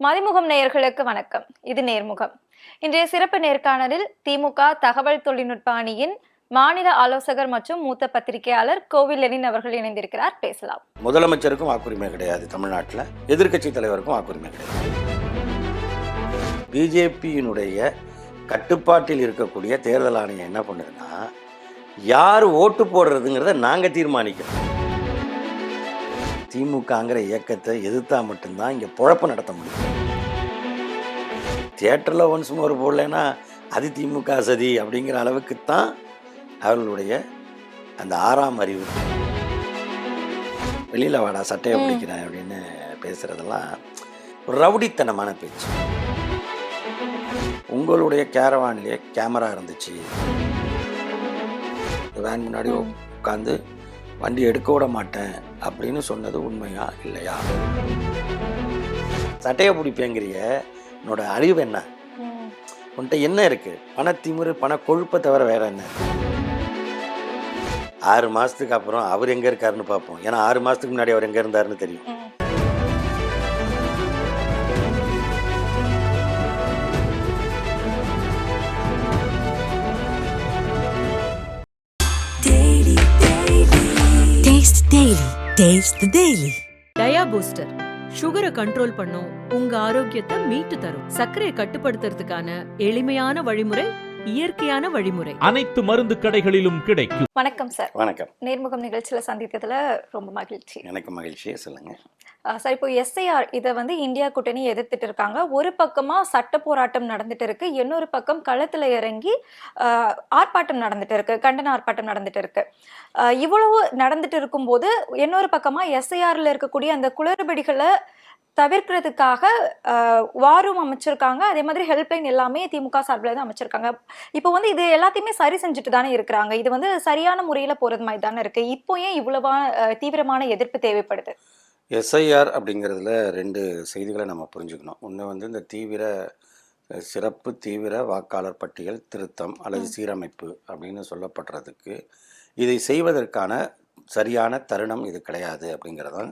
மதிமுகம் நேயர்களுக்கு வணக்கம். இது நேர்முகம். இன்றைய சிறப்பு நேர்காணலில் திமுக தகவல் தொழில்நுட்ப அணியின் மாநில ஆலோசகர் மற்றும் மூத்த பத்திரிகையாளர் கோவில் லெனின் அவர்கள் இணைந்திருக்கிறார். பேசலாம். முதலமைச்சருக்கும் வாக்குரிமை கிடையாது தமிழ்நாட்டில், எதிர்க்கட்சி தலைவருக்கும் வாக்குரிமை கிடையாது. பிஜேபியினுடைய கட்டுப்பாட்டில் இருக்கக்கூடிய தேர்தல் ஆணையம் என்ன பண்ணுதுன்னா, யார் ஓட்டு போடுறதுங்கிறத நாங்கள் தீர்மானிக்கிறோம். திமுகங்கிற இயக்கத்தை எதிர்த்தா மட்டும்தான் இங்கே பொழப்பு நடத்த முடியும். தியேட்டரில் ஒன்ஸ் மோர் போடலைன்னா அது திமுக சதி அப்படிங்கிற அளவுக்குத்தான் அவர்களுடைய அந்த 6ஆம் அறிவு. வெளியில் வாடா சட்டையை பிடிக்கிறேன் அப்படின்னு பேசுகிறதெல்லாம் ஒரு ரவுடித்தனமான பேச்சு. உங்களுடைய கேரவான்லேயே கேமரா இருந்துச்சு, வேன் முன்னாடி உட்காந்து வண்டி எடுக்க விட மாட்டேன் அப்படின்னு சொன்னது உண்மையா இல்லையா? சட்டையை பிடிப்பேங்கிறிய என்னோட அறிவு என்ன? உன்கிட்ட என்ன இருக்கு? பணத்திமுறு பண கொழுப்பை தவிர வேற என்ன? 6 மாதத்துக்கு அப்புறம் அவர் எங்கே இருக்காருன்னு பார்ப்போம். ஏன்னா 6 மாதத்துக்கு முன்னாடி அவர் எங்கே இருந்தாருன்னு தெரியும். Taste the Daily. டயா பூஸ்டர் சுகரை கண்ட்ரோல் பண்ணும், உங்க ஆரோக்கியத்தை மீட்டு தரும். சர்க்கரையை கட்டுப்படுத்துறதுக்கான எளிமையான வழிமுறை, இயற்கையான வழிமுறை. அனைத்து மருந்து கடைகளிலும் கிடைக்கும். வணக்கம் சார். வணக்கம். நேர்முகம் நிகழ்ச்சியில சந்தித்ததுல ரொம்ப மகிழ்ச்சி. எனக்கு மகிழ்ச்சியே சொல்லுங்க சார். இப்போ எஸ்ஐஆர் இதை இந்தியா கூட்டணி எதிர்த்துட்டு இருக்காங்க. ஒரு பக்கமா சட்ட போராட்டம் நடந்துட்டு இருக்கு, இன்னொரு பக்கம் களத்துல இறங்கி ஆர்ப்பாட்டம் நடந்துட்டு இருக்கு, கண்டன ஆர்ப்பாட்டம் நடந்துட்டு இருக்கு. இவ்வளவு நடந்துட்டு இருக்கும்போது இன்னொரு பக்கமா எஸ்ஐஆர்ல இருக்கக்கூடிய அந்த குளறுபடிகளை தவிர்க்கிறதுக்காக வாரும் அமைச்சிருக்காங்க. அதே மாதிரி ஹெல்ப்லைன் எல்லாமே திமுக சார்பில் தான் அமைச்சிருக்காங்க. இப்போ இது எல்லாத்தையுமே சரி செஞ்சுட்டு தானே இருக்கிறாங்க. இது சரியான முறையில் போகிறது மாதிரி தானே இருக்கு. இப்போ ஏன் இவ்வளவா தீவிரமான எதிர்ப்பு தேவைப்படுது? எஸ்ஐஆர் அப்படிங்கிறதுல 2 செய்திகளை நம்ம புரிஞ்சுக்கணும். ஒன்று இந்த சிறப்பு தீவிர வாக்காளர் பட்டியல் திருத்தம் அல்லது சீரமைப்பு அப்படின்னு சொல்லப்படுறதுக்கு இதை செய்வதற்கான சரியான தருணம் இது கிடையாது அப்படிங்கிறதான்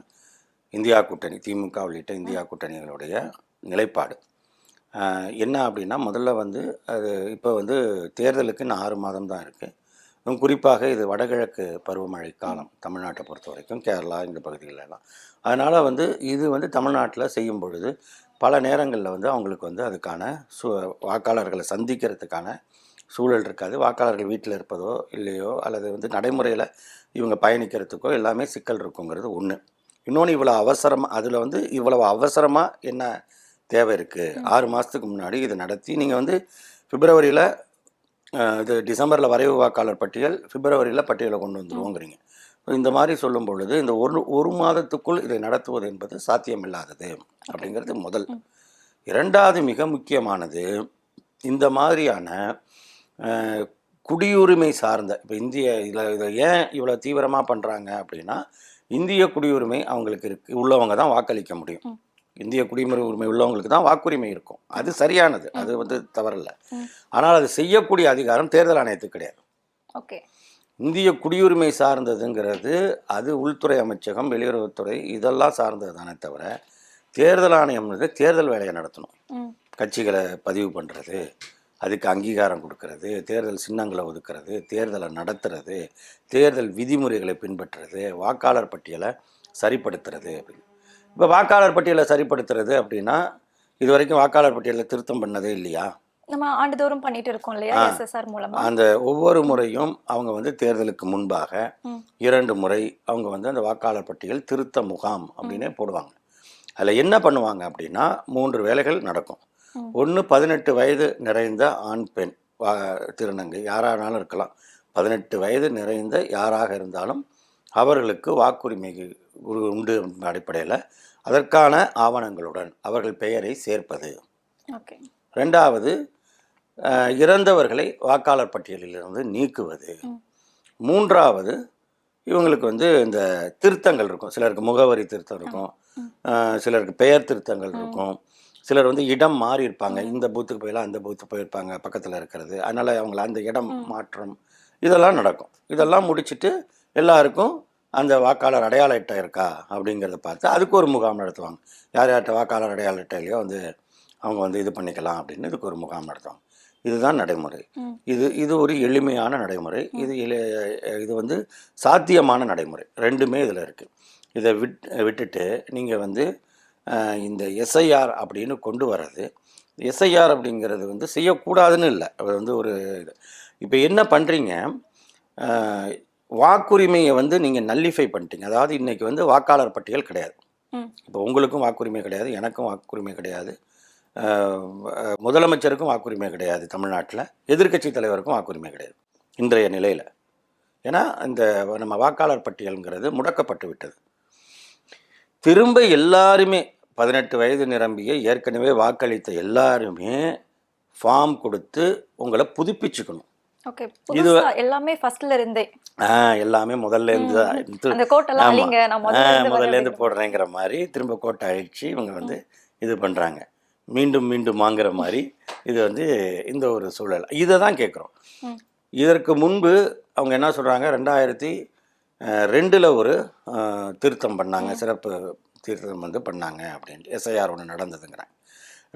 இந்தியா கூட்டணி, திமுக உள்ளிட்ட இந்தியா கூட்டணிகளுடைய நிலைப்பாடு. என்ன அப்படின்னா, முதல்ல அது இப்போ தேர்தலுக்கு இன்னும் 6 மாதம் தான் இருக்குது. குறிப்பாக இது வடகிழக்கு பருவமழை காலம் தமிழ்நாட்டை பொறுத்த வரைக்கும், கேரளா இந்த பகுதிகளெல்லாம். அதனால் இது தமிழ்நாட்டில் செய்யும் பொழுது பல நேரங்களில் அவங்களுக்கு அதுக்கான வாக்காளர்களை சந்திக்கிறதுக்கான சூழல் இருக்காது. வாக்காளர்கள் வீட்டில் இருப்பதோ இல்லையோ அல்லது நடைமுறையில் இவங்க பயணிக்கிறதுக்கோ எல்லாமே சிக்கல் இருக்குங்கிறது ஒன்று. இன்னொன்று, இவ்வளவு அவசரமாக என்ன தேவை இருக்குது? 6 மாதத்துக்கு முன்னாடி இதை நடத்தி நீங்கள் பிப்ரவரியில் இது டிசம்பரில் வரைவு வாக்காளர் பட்டியல், பிப்ரவரியில் பட்டியலை கொண்டு வந்துடுவோங்கிறீங்க. இந்த மாதிரி சொல்லும் பொழுது இந்த ஒரு மாதத்துக்குள் இதை நடத்துவது என்பது சாத்தியமில்லாதது அப்படிங்கிறது முதல். 2வது மிக முக்கியமானது, இந்த மாதிரியான குடியுரிமை சார்ந்த இப்போ இதை ஏன் இவ்வளோ தீவிரமாக பண்ணுறாங்க அப்படின்னா, இந்திய குடியுரிமை அவங்களுக்கு உள்ளவங்க தான் வாக்களிக்க முடியும். இந்திய குடியுரிமை உள்ளவங்களுக்கு தான் வாக்குரிமை இருக்கும். அது சரியானது, அது தவறில்லை. ஆனால் அது செய்யக்கூடிய அதிகாரம் தேர்தல் ஆணையத்துக்கு கிடையாது. ஓகே. இந்திய குடியுரிமை சார்ந்ததுங்கிறது அது உள்துறை அமைச்சகம், வெளியுறவுத்துறை இதெல்லாம் சார்ந்தது தானே தவிர, தேர்தல் ஆணையம் தேர்தல் வேலையை நடத்தணும். கட்சிகளை பதிவு பண்ணுறது, அதுக்கு அங்கீகாரம் கொடுக்கறது, தேர்தல் சின்னங்களை ஒதுக்கிறது, தேர்தலை நடத்துறது, தேர்தல் விதிமுறைகளை பின்பற்றுறது, வாக்காளர் பட்டியலை சரிப்படுத்துறது அப்படின்னு. இப்போ வாக்காளர் பட்டியலை சரிப்படுத்துறது அப்படின்னா, இது வரைக்கும் வாக்காளர் பட்டியலை திருத்தம் பண்ணதே இல்லையா? நம்ம ஆண்டுதோறும் பண்ணிட்டு இருக்கோம் இல்லையா எஸ்எஸ்ஆர் மூலமா. அந்த ஒவ்வொரு முறையும் அவங்க தேர்தலுக்கு முன்பாக 2 முறை அவங்க அந்த வாக்காளர் பட்டியல் திருத்த முகாம் அப்படின்னே போடுவாங்க. அதில் என்ன பண்ணுவாங்க அப்படின்னா, 3 வேலைகள் நடக்கும். ஒன்று, 18 வயது நிறைந்த ஆண் பெண் திருநங்கை யாரானாலும் இருக்கலாம். 18 வயது நிறைந்த யாராக இருந்தாலும் அவர்களுக்கு வாக்குரிமை உண்டு அடிப்படையில் அதற்கான ஆவணங்களுடன் அவர்கள் பெயரை சேர்ப்பது. 2வது, இறந்தவர்களை வாக்காளர் பட்டியலிலிருந்து நீக்குவது. 3வது, இவங்களுக்கு இந்த திருத்தங்கள் இருக்கும். சிலருக்கு முகவரி திருத்தம் இருக்கும், சிலருக்கு பெயர் திருத்தங்கள் இருக்கும், சிலர் இடம் மாறி இருப்பாங்க. இந்த பூத்துக்கு போயெல்லாம் அந்த பூத்துக்கு போயிருப்பாங்க பக்கத்தில் இருக்கிறது. அதனால் அவங்கள அந்த இடம் மாற்றம் இதெல்லாம் நடக்கும். இதெல்லாம் முடிச்சுட்டு எல்லாருக்கும் அந்த வாக்காளர் அடையாள அட்டை இருக்கா அப்படிங்கிறத பார்த்து அதுக்கு ஒரு முகாம் நடத்துவாங்க. யார் யார்கிட்ட வாக்காளர் அடையாள அட்டையிலையோ வந்து அவங்க வந்து இது பண்ணிக்கலாம் அப்படின்னு இதுக்கு ஒரு முகாம் நடத்துவாங்க. இதுதான் நடைமுறை. இது ஒரு எளிமையான நடைமுறை. இது வந்து சாத்தியமான நடைமுறை. ரெண்டுமே இதில் இருக்குது. இதை விட்டுட்டு நீங்கள் வந்து இந்த எஸ்ஐஆர் அப்படின்னு கொண்டு வர்றது, எஸ்ஐஆர் அப்படிங்கிறது வந்து செய்யக்கூடாதுன்னு இல்லை. அது வந்து ஒரு இப்போ என்ன பண்ணுறீங்க, வாக்குரிமையை வந்து நீங்கள் நல்லிஃபை பண்ணிட்டீங்க. அதாவது இன்றைக்கி வந்து வாக்காளர் பட்டியல் கிடையாது. இப்போ உங்களுக்கும் வாக்குரிமை கிடையாது, எனக்கும் வாக்குரிமை கிடையாது, முதலமைச்சருக்கும் வாக்குரிமை கிடையாது, தமிழ்நாட்டில் எதிர்க்கட்சி தலைவருக்கும் வாக்குரிமை கிடையாது இன்றைய நிலையில். ஏன்னா இந்த நம்ம வாக்காளர் பட்டியலுங்கிறது முடக்கப்பட்டு விட்டது. திரும்ப எல்லாருமே 18 வயது நிரம்பிய ஏற்கனவே வாக்களித்த எல்லாருமே ஃபார்ம் கொடுத்து உங்களை புதுப்பிச்சுக்கணும். ஓகே, இது எல்லாமே ஃபர்ஸ்ட்ல இருந்தே எல்லாமே முதல்ல இருந்து அந்த கோட்டெல்லாம் அழிங்க, நான் முதல்ல இருந்து போடுறேங்கிற மாதிரி திரும்ப கோட்டை அழிச்சு இவங்க வந்து இது பண்ணுறாங்க. மீண்டும் மீண்டும் வாங்குற மாதிரி இது வந்து இந்த ஒரு சூழல். இதை தான் கேட்குறோம். இதற்கு முன்பு அவங்க என்ன சொல்கிறாங்க, 2002 ஒரு திருத்தம் பண்ணாங்க, சிறப்பு திருத்தம் வந்து பண்ணாங்க அப்படின்ட்டு எஸ்ஐஆர் ஒன்று நடந்ததுங்கிறாங்க.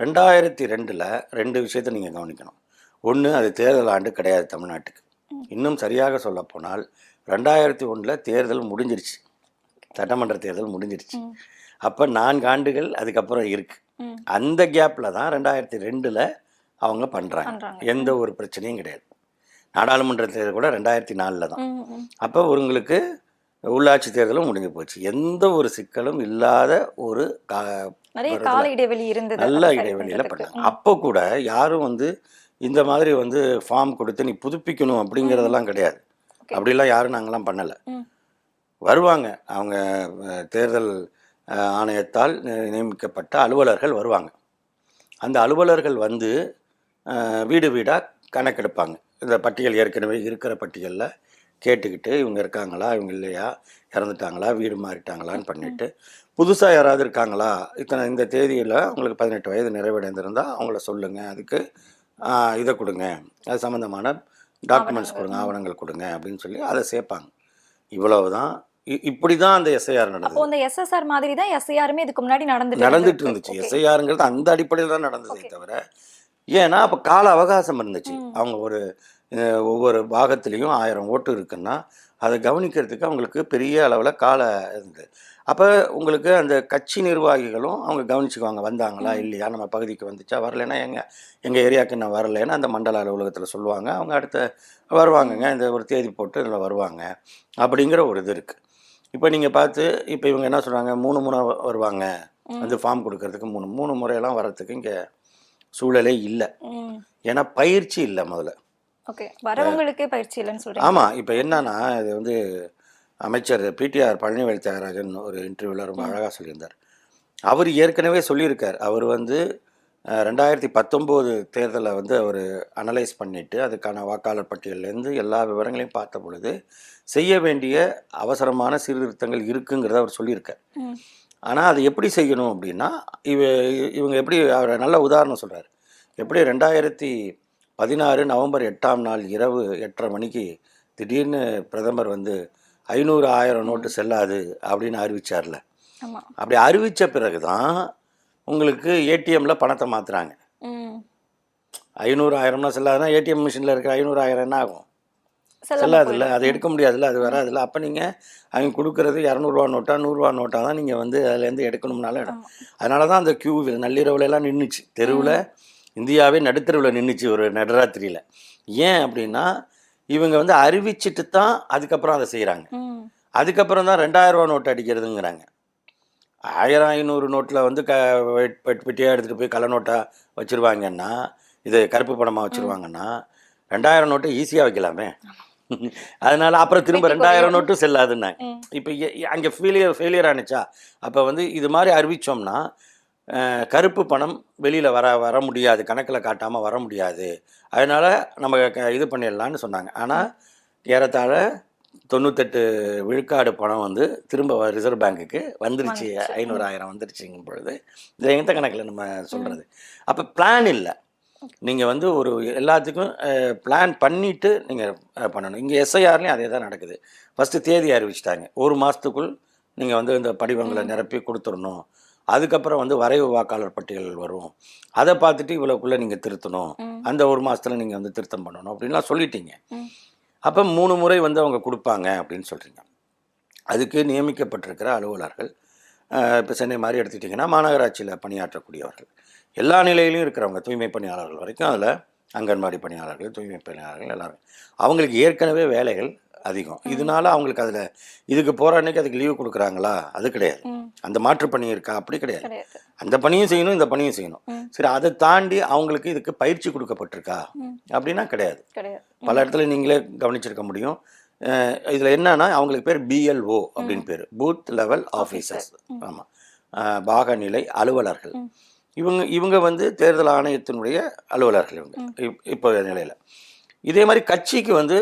2002 2 விஷயத்தை நீங்கள் கவனிக்கணும். ஒன்று, அது தேர்தல் ஆண்டு கிடையாது தமிழ்நாட்டுக்கு. இன்னும் சரியாக சொல்லப்போனால் 2001 தேர்தல் முடிஞ்சிருச்சு, சட்டமன்ற தேர்தல் முடிஞ்சிருச்சு. அப்போ 4 ஆண்டுகள் அதுக்கப்புறம் இருக்குது. அந்த கேப்பில் தான் 2002 அவங்க பண்ணுறாங்க. எந்த ஒரு பிரச்சனையும் கிடையாது. நாடாளுமன்ற தேர்தல் கூட 2004 தான். அப்போ உங்களுக்கு உள்ளாட்சி தேர்தலும் முடிஞ்சு போச்சு. எந்த ஒரு சிக்கலும் இல்லாத ஒரு கால இடைவெளி இருந்தது, நல்ல இடைவெளியில் பண்ணாங்க. அப்போ கூட யாரும் வந்து இந்த மாதிரி வந்து ஃபார்ம் கொடுத்து நீ புதுப்பிக்கணும் அப்படிங்கிறதெல்லாம் கிடையாது. அப்படிலாம் யாரும் நாங்களாம் பண்ணலை. வருவாங்க, அவங்க தேர்தல் ஆணையத்தால் நியமிக்கப்பட்ட அலுவலர்கள் வருவாங்க. அந்த அலுவலர்கள் வந்து வீடு வீடாக கணக்கெடுப்பாங்க. இந்த பட்டியல் ஏற்கனவே இருக்கிற பட்டியலில் கேட்டுக்கிட்டு இவங்க இருக்காங்களா, இவங்க இல்லையா, இறந்துட்டாங்களா, வீடு மாறிட்டாங்களான்னு பண்ணிவிட்டு, புதுசாக யாராவது இருக்காங்களா, இந்த தேதியில் அவங்களுக்கு 18 வயது நிறைவடைந்திருந்தால் அவங்கள சொல்லுங்கள், அதுக்கு இதை கொடுங்க, அது சம்மந்தமான டாக்குமெண்ட்ஸ் கொடுங்க, ஆவணங்கள் கொடுங்க அப்படின்னு சொல்லி அதை சேர்ப்பாங்க. இவ்வளவு தான். இப்படி தான் அந்த எஸ்ஐஆர் நடந்தது. அந்த எஸ்எஸ்ஆர் மாதிரி தான் எஸ்ஐஆருமே இதுக்கு முன்னாடி நடந்துட்டு இருந்துச்சு. எஸ்ஐஆருங்கிறது அந்த அடிப்படையில் தான் நடந்ததே தவிர, ஏன்னா அப்போ கால அவகாசம் இருந்துச்சு. அவங்க ஒவ்வொரு பாகத்துலேயும் 1000 ஓட்டு இருக்குன்னா அதை கவனிக்கிறதுக்கு அவங்களுக்கு பெரிய அளவில் கால இருந்தது. அப்போ உங்களுக்கு அந்த கட்சி நிர்வாகிகளும் அவங்க கவனிச்சுக்குவாங்க, வந்தாங்களா இல்லையா, நம்ம பகுதிக்கு வந்துச்சா, வரலைன்னா எங்கள் ஏரியாவுக்கு நான் வரலைன்னா அந்த மண்டல அலுவலகத்தில் சொல்லுவாங்க, அவங்க அடுத்த வருவாங்கங்க, இந்த ஒரு தேதி போட்டு இதில் வருவாங்க அப்படிங்கிற ஒரு இது இருக்குது. இப்போ நீங்கள் பார்த்து இப்போ இவங்க என்ன சொல்கிறாங்க, 3 முறை வருவாங்க வந்து ஃபார்ம் கொடுக்கறதுக்கு. 3 முறையெல்லாம் வர்றதுக்கு இங்கே சூழலே இல்லை. ஏன்னா பயிற்சி இல்லை முதல்ல. ஓகே, வரவங்களுக்கே பயிற்சி இல்லைன்னு சொல்கிறேன். ஆமாம். இப்போ என்னன்னா, இது வந்து அமைச்சர் பிடிஆர் பழனிவேல் தியாகராஜன் ஒரு இன்டர்வியூவில் ரொம்ப அழகாக சொல்லியிருந்தார். அவர் ஏற்கனவே சொல்லியிருக்கார். அவர் வந்து 2019 தேர்தலை வந்து அவர் அனலைஸ் பண்ணிவிட்டு அதுக்கான வாக்காளர் பட்டியலேருந்து எல்லா விவரங்களையும் பார்த்த பொழுது செய்ய வேண்டிய அவசரமான சீர்திருத்தங்கள் இருக்குங்கிறத அவர் சொல்லியிருக்கார். ஆனால் அது எப்படி செய்யணும் அப்படின்னா, இவங்க எப்படி, அவர் நல்ல உதாரணம் சொல்கிறார். எப்படி 2016 நவம்பர் 8ஆம் நாள் இரவு 8:30 மணிக்கு திடீர்னு பிரதமர் வந்து 500 1000 நோட்டு செல்லாது அப்படின்னு அறிவிச்சார்ல. அப்படி அறிவித்த பிறகு தான் உங்களுக்கு ஏடிஎம்மில் பணத்தை மாற்றுறாங்க. 500 1000 செல்லாதுன்னா ஏடிஎம் மிஷினில் இருக்கிற 500 1000 என்ன ஆகும்? செல்லாதுல்ல, அதை எடுக்க முடியாதுல்ல, அது வராதுல்ல. அப்போ நீங்கள் அவங்க கொடுக்குறது 200 நோட்டா 100 நோட்டாக தான் நீங்கள் வந்து அதுலேருந்து எடுக்கணும்னாலும் இடம். அதனால தான் அந்த கியூவில் நள்ளிரவுலலாம் நின்றுச்சு, தெருவில், இந்தியாவே நடுத்தருவில் நின்றுச்சு ஒரு நடுராத்திரியில். ஏன் அப்படின்னா இவங்க வந்து அறிவிச்சிட்டு தான் அதுக்கப்புறம் அதை செய்கிறாங்க. அதுக்கப்புறம் தான் 2000 நோட்டு அடிக்கிறதுங்கிறாங்க. 1000 500 நோட்டில் வந்து பெட்டியாக எடுத்துகிட்டு போய் கள்ள நோட்டாக வச்சுருவாங்கன்னா, இது கருப்பு பணமாக வச்சுருவாங்கன்னா 2000 நோட்டு ஈஸியாக வைக்கலாமே. அதனால் அப்புறம் திரும்ப 2000 நோட்டும் செல்லாதுன்னாங்க. இப்போ அங்கே ஃபெயிலியர் ஆனிச்சா. அப்போ வந்து இது மாதிரி அறிவித்தோம்னா கருப்பு பணம் வெளியில் வர முடியாது, கணக்கில் காட்டாமல் வர முடியாது, அதனால் நம்ம இது பண்ணிடலான்னு சொன்னாங்க. ஆனால் ஏறத்தாழ 98 விழுக்காடு பணம் வந்து திரும்ப ரிசர்வ் பேங்குக்கு வந்துருச்சு. 500 1000 வந்துருச்சுங்கும் பொழுது இது எந்த கணக்கில் நம்ம சொல்கிறது? அப்போ பிளான் இல்லை. நீங்கள் வந்து ஒரு எல்லாத்துக்கும் பிளான் பண்ணிவிட்டு நீங்கள் பண்ணணும். இங்கே எஸ்ஐஆர்லேயும் அதே தான் நடக்குது. ஃபஸ்ட்டு தேதி அறிவிச்சிட்டாங்க, 1 மாதத்துக்குள் நீங்கள் வந்து இந்த படிவங்களை நிரப்பி கொடுத்துடணும். அதுக்கப்புறம் வந்து வரைவு வாக்காளர் பட்டியல் வரும், அதை பார்த்துட்டு இவ்வளோக்குள்ளே நீங்கள் திருத்தணும், அந்த 1 மாதத்தில் நீங்கள் வந்து திருத்தம் பண்ணணும் அப்படின்லாம் சொல்லிட்டீங்க. அப்போ 3 முறை வந்து அவங்க கொடுப்பாங்க அப்படின்னு சொல்கிறீங்க. அதுக்கு நியமிக்கப்பட்டிருக்கிற அலுவலர்கள், இப்போ சென்னை மாதிரி எடுத்துக்கிட்டிங்கன்னா மாநகராட்சியில் பணியாற்றக்கூடியவர்கள், எல்லா நிலையிலையும் இருக்கிறவங்க, தூய்மை பணியாளர்கள் வரைக்கும், அதில் அங்கன்வாடி பணியாளர்கள், தூய்மை பணியாளர்கள் எல்லாரும், அவங்களுக்கு ஏற்கனவே வேலைகள் அதிகம். இதனால அவங்களுக்கு அதில் இதுக்கு போகிற அன்னைக்கு அதுக்கு லீவு கொடுக்குறாங்களா? அது கிடையாது. அந்த மாற்று பணி இருக்கா? அப்படி கிடையாது. அந்த பணியும் செய்யணும், இந்த பணியும் செய்யணும். சரி, அதை தாண்டி அவங்களுக்கு இதுக்கு பயிற்சி கொடுக்கப்பட்டிருக்கா அப்படின்னா கிடையாது. பல இடத்துல நீங்களே கவனிச்சிருக்க முடியும். இதில் என்னன்னா அவங்களுக்கு பேர் BLO அப்படின்னு பேர், பூத் லெவல் ஆஃபீஸர்ஸ். ஆமாம், பாகநிலை அலுவலர்கள். இவங்க வந்து தேர்தல் ஆணையத்தினுடைய அலுவலர்கள் இவங்க இப்போ நிலையில். இதே மாதிரி கட்சிக்கு வந்து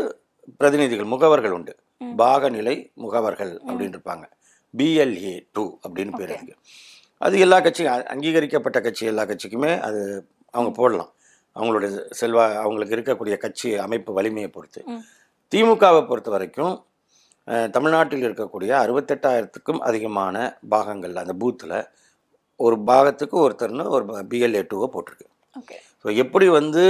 பிரதிநிதிகள், முகவர்கள் உண்டு, பாகநிலை முகவர்கள் அப்படின்னு இருப்பாங்க, BLA2 அப்படின்னு பேர் இருக்கு. அது எல்லா கட்சியும், அங்கீகரிக்கப்பட்ட கட்சி எல்லா கட்சிக்குமே அது அவங்க போடலாம், அவங்களுடைய அவங்களுக்கு இருக்கக்கூடிய கட்சி அமைப்பு வலிமையை பொறுத்து. திமுகவை பொறுத்த வரைக்கும் தமிழ்நாட்டில் இருக்கக்கூடிய 68,000க்கும் அதிகமான பாகங்கள் அந்த பூத்தில் ஒரு பாகத்துக்கு ஒருத்தர்னு ஒரு BLA2 போட்டிருக்கு. ஸோ எப்படி வந்து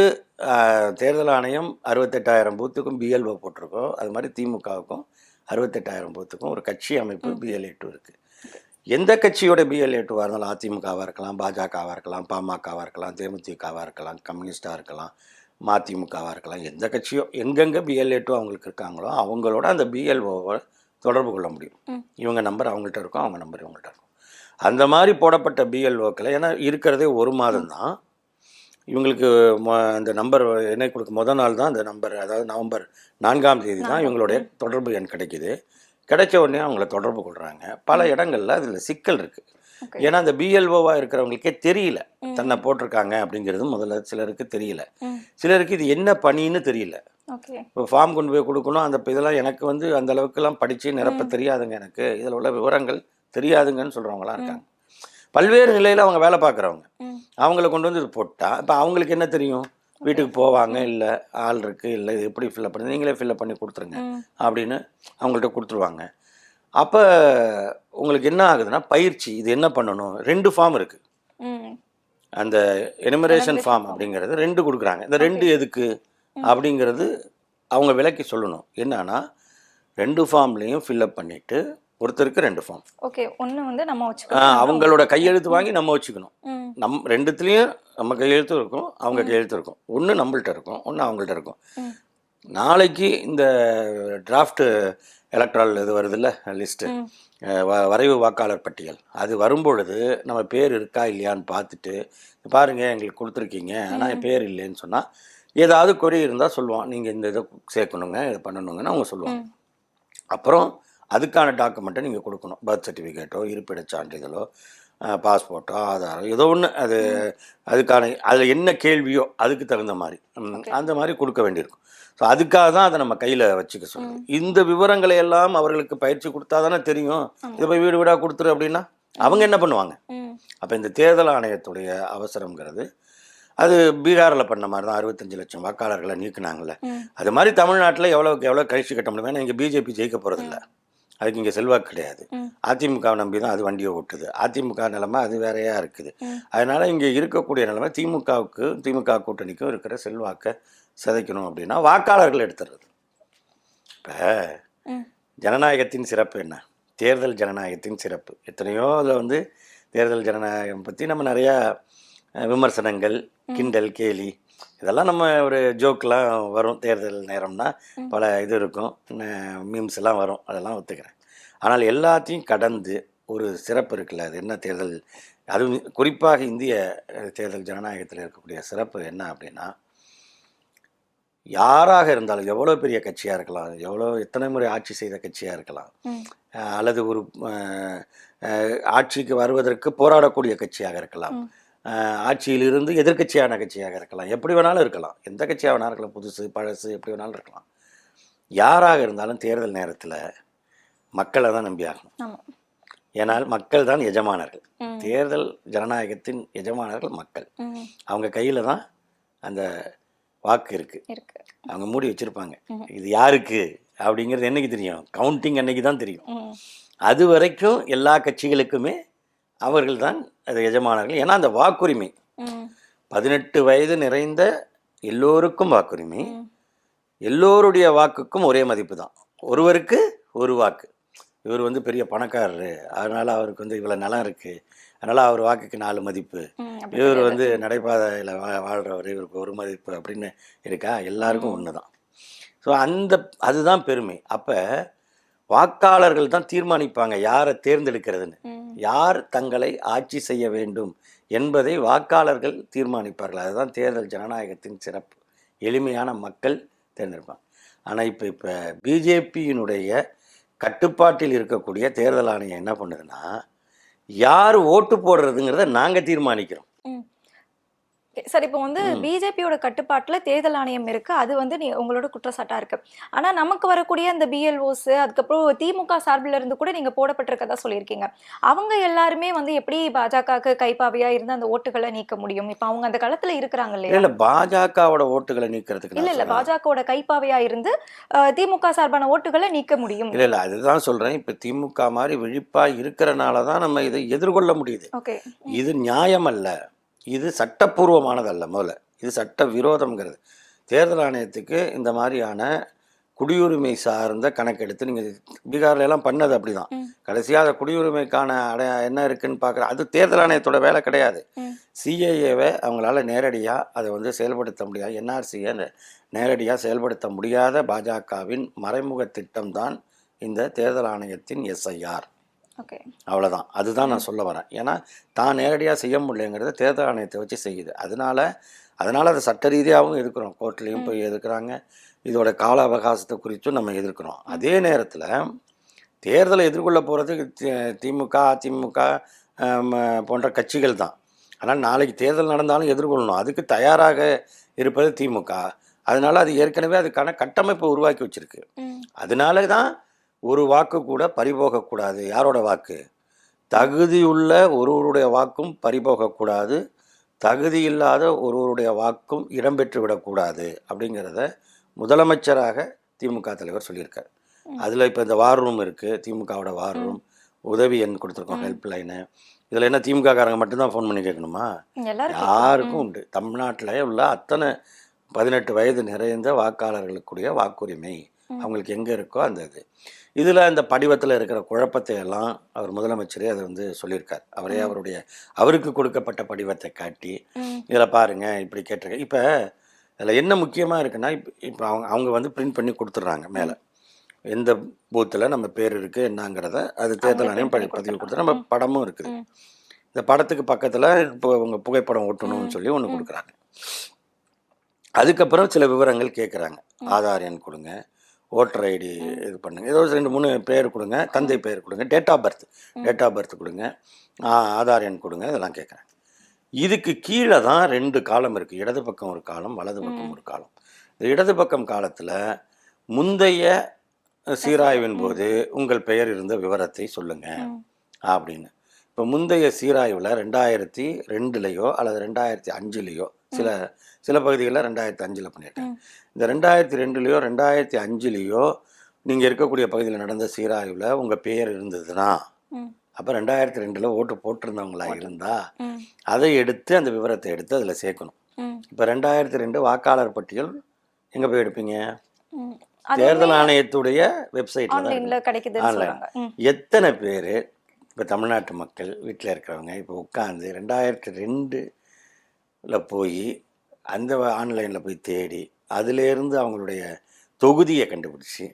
தேர்தல் ஆணையம் 68,000 பூத்துக்கும் BLO போட்டிருக்கோ, அது மாதிரி திமுகவுக்கும் 68,000 பூத்துக்கும் ஒரு கட்சி அமைப்பு BLA2 இருக்குது. எந்த கட்சியோட BLA2வாக இருந்தாலும், அதிமுகவாக இருக்கலாம், பாஜகவாக இருக்கலாம், பாமகவாக இருக்கலாம், தேமுதிகவாக இருக்கலாம், கம்யூனிஸ்டாக இருக்கலாம், மதிமுகவாக இருக்கலாம், எந்த கட்சியோ எங்கெங்கே BLA2 அவங்களுக்கு இருக்காங்களோ அவங்களோட அந்த BLOவை தொடர்பு கொள்ள முடியும். இவங்க நம்பர் அவங்கள்ட்ட இருக்கும், அவங்க நம்பர் இவங்கள்ட்ட இருக்கும். அந்த மாதிரி போடப்பட்ட BLOக்களை, ஏன்னா இருக்கிறதே 1 மாதம் தான் இவங்களுக்கு, அந்த நம்பர் என்ன கொடுக்க முதல் நாள் தான் அந்த நம்பர், அதாவது நவம்பர் 4ஆம் தேதி தான் இவங்களுடைய தொடர்பு எண் கிடைக்கிது. கிடைச்ச உடனே அவங்கள தொடர்பு கொள்கிறாங்க. பல இடங்களில் அதில் சிக்கல் இருக்குது. ஏன்னா அந்த BLOவாக இருக்கிறவங்களுக்கே தெரியல தன்னை போட்டிருக்காங்க அப்படிங்கிறது முதல்ல சிலருக்கு தெரியல. சிலருக்கு இது என்ன பணின்னு தெரியல. இப்போ ஃபார்ம் கொண்டு போய் கொடுக்கணும், அந்த இதெல்லாம் எனக்கு வந்து அந்த அளவுக்குலாம் படித்து நிரப்ப தெரியாதுங்க, எனக்கு இதில் உள்ள விவரங்கள் தெரியாதுங்கன்னு சொல்கிறவங்களாம் இருக்காங்க. பல்வேறு நிலையில் அவங்க வேலை பார்க்குறவங்க, அவங்கள கொண்டு வந்து இது போட்டால் இப்போ அவங்களுக்கு என்ன தெரியும்? வீட்டுக்கு போவாங்க, இல்லை ஆள் இருக்குது, இல்லை இது எப்படி ஃபில்லப் பண்ணி நீங்களே ஃபில்லப் பண்ணி கொடுத்துருங்க அப்படின்னு அவங்கள்ட்ட கொடுத்துருவாங்க. அப்போ உங்களுக்கு என்ன ஆகுதுன்னா பயிற்சி, இது என்ன பண்ணணும், 2 ஃபார்ம் இருக்குது. அந்த எனுமரேஷன் ஃபார்ம் அப்படிங்கிறது 2 கொடுக்குறாங்க. இந்த 2 எதுக்கு அப்படிங்கிறது அவங்க விலைக்கு சொல்லணும். என்னன்னா 2 ஃபார்ம்லேயும் ஃபில்லப் பண்ணிவிட்டு ஒருத்தருக்கு 2 ஃபார்ம். ஓகே, ஒன்று வந்து நம்ம வச்சுக்கணும், அவங்களோட கையெழுத்து வாங்கி நம்ம வச்சுக்கணும். 2த்துலேயும் நம்ம கையெழுத்து இருக்கும், அவங்க கையெழுத்து இருக்கும். ஒன்று நம்மள்ட்ட இருக்கும், ஒன்று அவங்கள்ட்ட இருக்கும். நாளைக்கு இந்த டிராஃப்ட் எலக்ட்ரல் இது வருதுல்ல, லிஸ்ட்டு, வரைவு வாக்காளர் பட்டியல், அது வரும்பொழுது நம்ம பேர் இருக்கா இல்லையான்னு பார்த்துட்டு, பாருங்கள் எங்களுக்கு கொடுத்துருக்கீங்க ஆனால் என் பேர் இல்லைன்னு சொன்னால் ஏதாவது கொரி இருந்தால் சொல்லுவான், நீங்கள் இந்த இதை சேர்க்கணுங்க, இதை பண்ணணுங்கன்னு அவங்க சொல்லுவாங்க. அப்புறம் அதுக்கான டாக்குமெண்ட்டை நீங்கள் கொடுக்கணும். பர்த் சர்டிஃபிகேட்டோ, இருப்பிடச் சான்றிதழோ, பாஸ்போர்ட்டோ, ஆதாரம், ஏதோ ஒன்று, அதுக்கான அதில் என்ன கேள்வியோ அதுக்கு தகுந்த மாதிரி அந்த மாதிரி கொடுக்க வேண்டியிருக்கும். ஸோ அதுக்காக தான் அதை நம்ம கையில் வச்சுக்க சொல்லுவோம். இந்த விவரங்களை எல்லாம் அவர்களுக்கு பயிற்சி கொடுத்தா தானே தெரியும். இதை போய் வீடு வீடாக கொடுத்துரு அப்படின்னா அவங்க என்ன பண்ணுவாங்க? அப்போ இந்த தேர்தல் ஆணையத்துடைய அவசரங்கிறது அது பீகாரில் பண்ண மாதிரி தான். 65 லட்சம் வாக்காளர்களை நீக்கினாங்கல்ல, அது மாதிரி தமிழ்நாட்டில் எவ்வளோக்கு எவ்வளோ கழிச்சு கட்ட முடியும். ஏன்னா இங்கே பிஜேபி ஜெயிக்க போகிறதில்ல, அதுக்கு இங்கே செல்வாக்கு கிடையாது. அதிமுகவை நம்பி தான் அது வண்டியை ஓட்டுது. அதிமுக நிலைமை அது வேறையாக இருக்குது. அதனால் இங்கே இருக்கக்கூடிய நிலைமை திமுக கூட்டணிக்கும் இருக்கிற செல்வாக்கை சிதைக்கணும் அப்படின்னா வாக்காளர்கள் எடுத்துடுறது. இப்போ ஜனநாயகத்தின் சிறப்பு என்ன? தேர்தல் ஜனநாயகத்தின் சிறப்பு எத்தனையோ. அதில் வந்து தேர்தல் ஜனநாயகம் பற்றி நம்ம நிறையா விமர்சனங்கள், கிண்டல், கேலி, இதெல்லாம் நம்ம ஒரு ஜோக்கெலாம் வரும். தேர்தல் நேரம்னா பல இது இருக்கும், மீம்ஸ் எல்லாம் வரும், அதெல்லாம் ஒத்துக்கிறேன். ஆனால் எல்லாத்தையும் கடந்து ஒரு சிறப்பு இருக்குல்ல, அது என்ன தேர்தல், அது குறிப்பாக இந்திய தேர்தல் ஜனநாயகத்தில் இருக்கக்கூடிய சிறப்பு என்ன அப்படின்னா, யாராக இருந்தாலும், எவ்வளோ பெரிய கட்சியாக இருக்கலாம், எத்தனை முறை ஆட்சி செய்த கட்சியாக இருக்கலாம், அல்லது ஒரு ஆட்சிக்கு வருவதற்கு போராடக்கூடிய கட்சியாக இருக்கலாம், ஆட்சியிலிருந்து எதிர்கட்சியான கட்சியாக இருக்கலாம், எப்படி வேணாலும் இருக்கலாம், எந்த கட்சியாக வேணாலும் இருக்கலாம், புதுசு பழசு எப்படி வேணாலும் இருக்கலாம். யாராக இருந்தாலும் தேர்தல் நேரத்தில் மக்களை தான் நம்பி ஆகணும். ஏன்னால் மக்கள் தான் எஜமானர்கள். தேர்தல் ஜனநாயகத்தின் எஜமானர்கள் மக்கள். அவங்க கையில் தான் அந்த வாக்கு இருக்குது, இருக்கு. அவங்க மூடி வச்சுருப்பாங்க. இது யாருக்கு அப்படிங்கிறது என்னைக்கு தெரியும்? கவுண்டிங் அன்னைக்கு தான் தெரியும். அது வரைக்கும் எல்லா கட்சிகளுக்குமே அவர்கள் தான் அது எஜமானர்கள். ஏன்னா அந்த வாக்குரிமை 18 வயது நிறைந்த எல்லோருக்கும் வாக்குரிமை, எல்லோருடைய வாக்குக்கும் ஒரே மதிப்பு தான். ஒருவருக்கு ஒரு வாக்கு. இவர் வந்து பெரிய பணக்காரரு, அதனால் அவருக்கு வந்து இவ்வளோ நிலம் இருக்குது, அதனால் அவர் வாக்குக்கு 4 மதிப்பு. இவர் வந்து நடைபாதையில் வாழ்கிறவர், இவருக்கு ஒரு மதிப்பு அப்படின்னு இருக்கா? எல்லாருக்கும் ஒன்று தான். ஸோ அதுதான் பெருமை. அப்போ வாக்காளர்கள் தான் தீர்மானிப்பாங்க யாரை தேர்ந்தெடுக்கிறதுன்னு. யார் தங்களை ஆட்சி செய்ய வேண்டும் என்பதை வாக்காளர்கள் தீர்மானிப்பார்கள். அதுதான் தேர்தல் ஜனநாயகத்தின் சிறப்பு. எளிமையான மக்கள் தேர்ந்தெடுப்பாங்க. ஆனால் இப்போ பிஜேபியினுடைய கட்டுப்பாட்டில் இருக்கக்கூடிய தேர்தல் ஆணையம் என்ன பண்ணுதுன்னா, யார் ஓட்டு போடுறதுங்கிறத நாங்கள் தீர்மானிக்கிறோம். சார், இப்போ வந்து பிஜேபியோட கட்டுப்பாட்டுல தேர்தல் ஆணையம் இருக்கு, அது வந்து உங்களோட குற்றச்சாட்டா இருக்கு. ஆனா நமக்கு வரக்கூடிய அந்த பிஎல்ஓஸ், அதுக்கப்புறம் திமுக சார்பில் இருந்து கூட நீங்க போடப்பட்டிருக்கதா சொல்லியிருக்கீங்க. அவங்க எல்லாருமே வந்து எப்படி பாஜகவுக்கு கைப்பாவையா இருந்து அந்த ஓட்டுகளை நீக்க முடியும்? இப்ப அவங்க அந்த களத்துல இருக்கிறாங்க இல்லையா? இல்லை, பாஜகவோட ஓட்டுகளை நீக்கிறதுக்கு இல்ல பாஜகவோட கைப்பாவையா இருந்து திமுக சார்பான ஓட்டுகளை நீக்க முடியும். இல்லை, அதுதான் சொல்றேன். இப்போ திமுக மாதிரி விழிப்பா இருக்கிறனால தான் நம்ம இதை எதிர்கொள்ள முடியுது. ஓகே, இது நியாயம் அல்ல, இது சட்டப்பூர்வமானதல்ல. முதல்ல இது சட்ட விரோதம்ங்கிறது. தேர்தல் ஆணையத்துக்கு இந்த மாதிரியான குடியுரிமை சார்ந்த கணக்கெடுத்து நீங்கள் பீகார்ல எல்லாம் பண்ணது அப்படிதான். கடைசியாக அதை குடியுரிமைக்கான என்ன இருக்குன்னு பார்க்குற அது தேர்தல் ஆணையத்தோட வேலை கிடையாது. சிஏஏவை அவங்களால நேரடியாக அதை வந்து செயல்படுத்த முடியாது. என்ஆர்சியை நேரடியாக செயல்படுத்த முடியாத பாஜகவின் மறைமுக திட்டம்தான் இந்த தேர்தல் ஆணையத்தின் எஸ்ஐஆர். அவ்வளோதான். அதுதான் நான் சொல்ல வரேன். ஏன்னா தான் நேரடியாக செய்ய முடியலைங்கிறத தேர்தல் ஆணையத்தை வச்சு செய்யுது. அதனால் அதை சட்ட ரீதியாகவும் எதிர்க்கிறோம். கோர்ட்லேயும் போய் எதிர்க்கிறாங்க. இதோட கால அவகாசத்தை குறித்தும் நம்ம எதிர்க்கிறோம். அதே நேரத்தில் தேர்தலை எதிர்கொள்ள போகிறது திமுக, அதிமுக போன்ற கட்சிகள் தான். ஆனால் நாளைக்கு தேர்தல் நடந்தாலும் எதிர்கொள்ளணும். அதுக்கு தயாராக இருப்பது திமுக. அதனால அது ஏற்கனவே அதுக்கான கட்டமைப்பை உருவாக்கி வச்சிருக்கு. அதனால தான் ஒரு வாக்கு கூட பறிபோகக்கூடாது. யாரோட வாக்கு? தகுதியுள்ள ஒருவருடைய வாக்கும் பறிபோகக்கூடாது, தகுதி இல்லாத ஒருவருடைய வாக்கும் இடம்பெற்று விடக்கூடாது அப்படிங்கிறத முதலமைச்சராக திமுக தலைவர் சொல்லியிருக்கார். அதில் இப்போ இந்த வார் ரூம் இருக்குது, திமுகவோட வார் ரூம், உதவி எண் கொடுத்துருக்கோம், ஹெல்ப் லைனு. இதில் என்ன திமுக காரங்க மட்டும்தான் ஃபோன் பண்ணி கேட்கணுமா? யாருக்கும் உண்டு. தமிழ்நாட்டில் உள்ள அத்தனை 18 வயது நிறைந்த வாக்காளர்களுக்குடைய வாக்குரிமை அவங்களுக்கு எங்கே இருக்கோ அந்த இதில் அந்த படிவத்தில் இருக்கிற குழப்பத்தை எல்லாம் அவர் முதலமைச்சரே அதை வந்து சொல்லியிருக்கார். அவருக்கு கொடுக்கப்பட்ட படிவத்தை காட்டி இதில் பாருங்கள் இப்படி கேட்டிருக்கேன். இப்போ இதில் என்ன முக்கியமாக இருக்குன்னா, இப்போ அவங்க வந்து பிரிண்ட் பண்ணி கொடுத்துட்றாங்க மேலே எந்த பூத்தில் நம்ம பேர் இருக்குது என்னங்கிறத. அது தேர்தல் ஆணையம் பதிவு கொடுத்து நம்ம படமும் இருக்குது. இந்த படத்துக்கு பக்கத்தில் இப்போ அவங்க புகைப்படம் ஒட்டணும்னு சொல்லி ஒன்று கொடுக்குறாங்க. அதுக்கப்புறம் சில விவரங்கள் கேட்குறாங்க. ஆதார் எண் கொடுங்க, ஓட்டர் ஐடி இது பண்ணுங்கள், ஏதோ 2-3 பேர் கொடுங்க, தந்தை பேர் கொடுங்க, டேட் ஆஃப் பர்த் கொடுங்க, ஆதார் எண் கொடுங்க, இதெல்லாம் கேட்குறாங்க. இதுக்கு கீழே தான் 2 காலம் இருக்குது. இடது பக்கம் ஒரு காலம், வலது பக்கம் ஒரு காலம். இந்த இடது பக்கம் காலத்தில் முந்தைய சீராய்வின் போது உங்கள் பெயர் இருந்த விவரத்தை சொல்லுங்கள் அப்படின்னு. இப்போ முந்தைய சீராய்வில் 2002லையோ அல்லது 2005லையோ சில பகுதிகளில் 2005 பண்ணிட்டேன். இந்த 2002லையோ 2005லையோ நீங்கள் இருக்கக்கூடிய பகுதியில் நடந்த சீராய்வில் உங்கள் பெயர் இருந்ததுன்னா, அப்போ 2002ல் ஓட்டு போட்டிருந்தவங்களா இருந்தால் அதை எடுத்து அந்த விவரத்தை எடுத்து அதில் சேர்க்கணும். இப்போ 2002 வாக்காளர் பட்டியல் எங்கே போய் எடுப்பீங்க? தேர்தல் ஆணையத்துடைய வெப்சைட்ல கிடைக்குது. ஆன்லைன் எத்தனை பேர் இப்போ தமிழ்நாட்டு மக்கள் வீட்டில் இருக்கிறவங்க இப்போ உட்காந்து 2002ல் போய் அந்த ஆன்லைனில் போய் தேடி அதிலேருந்து அவங்களுடைய தொகுதியை கண்டுபிடிச்சி,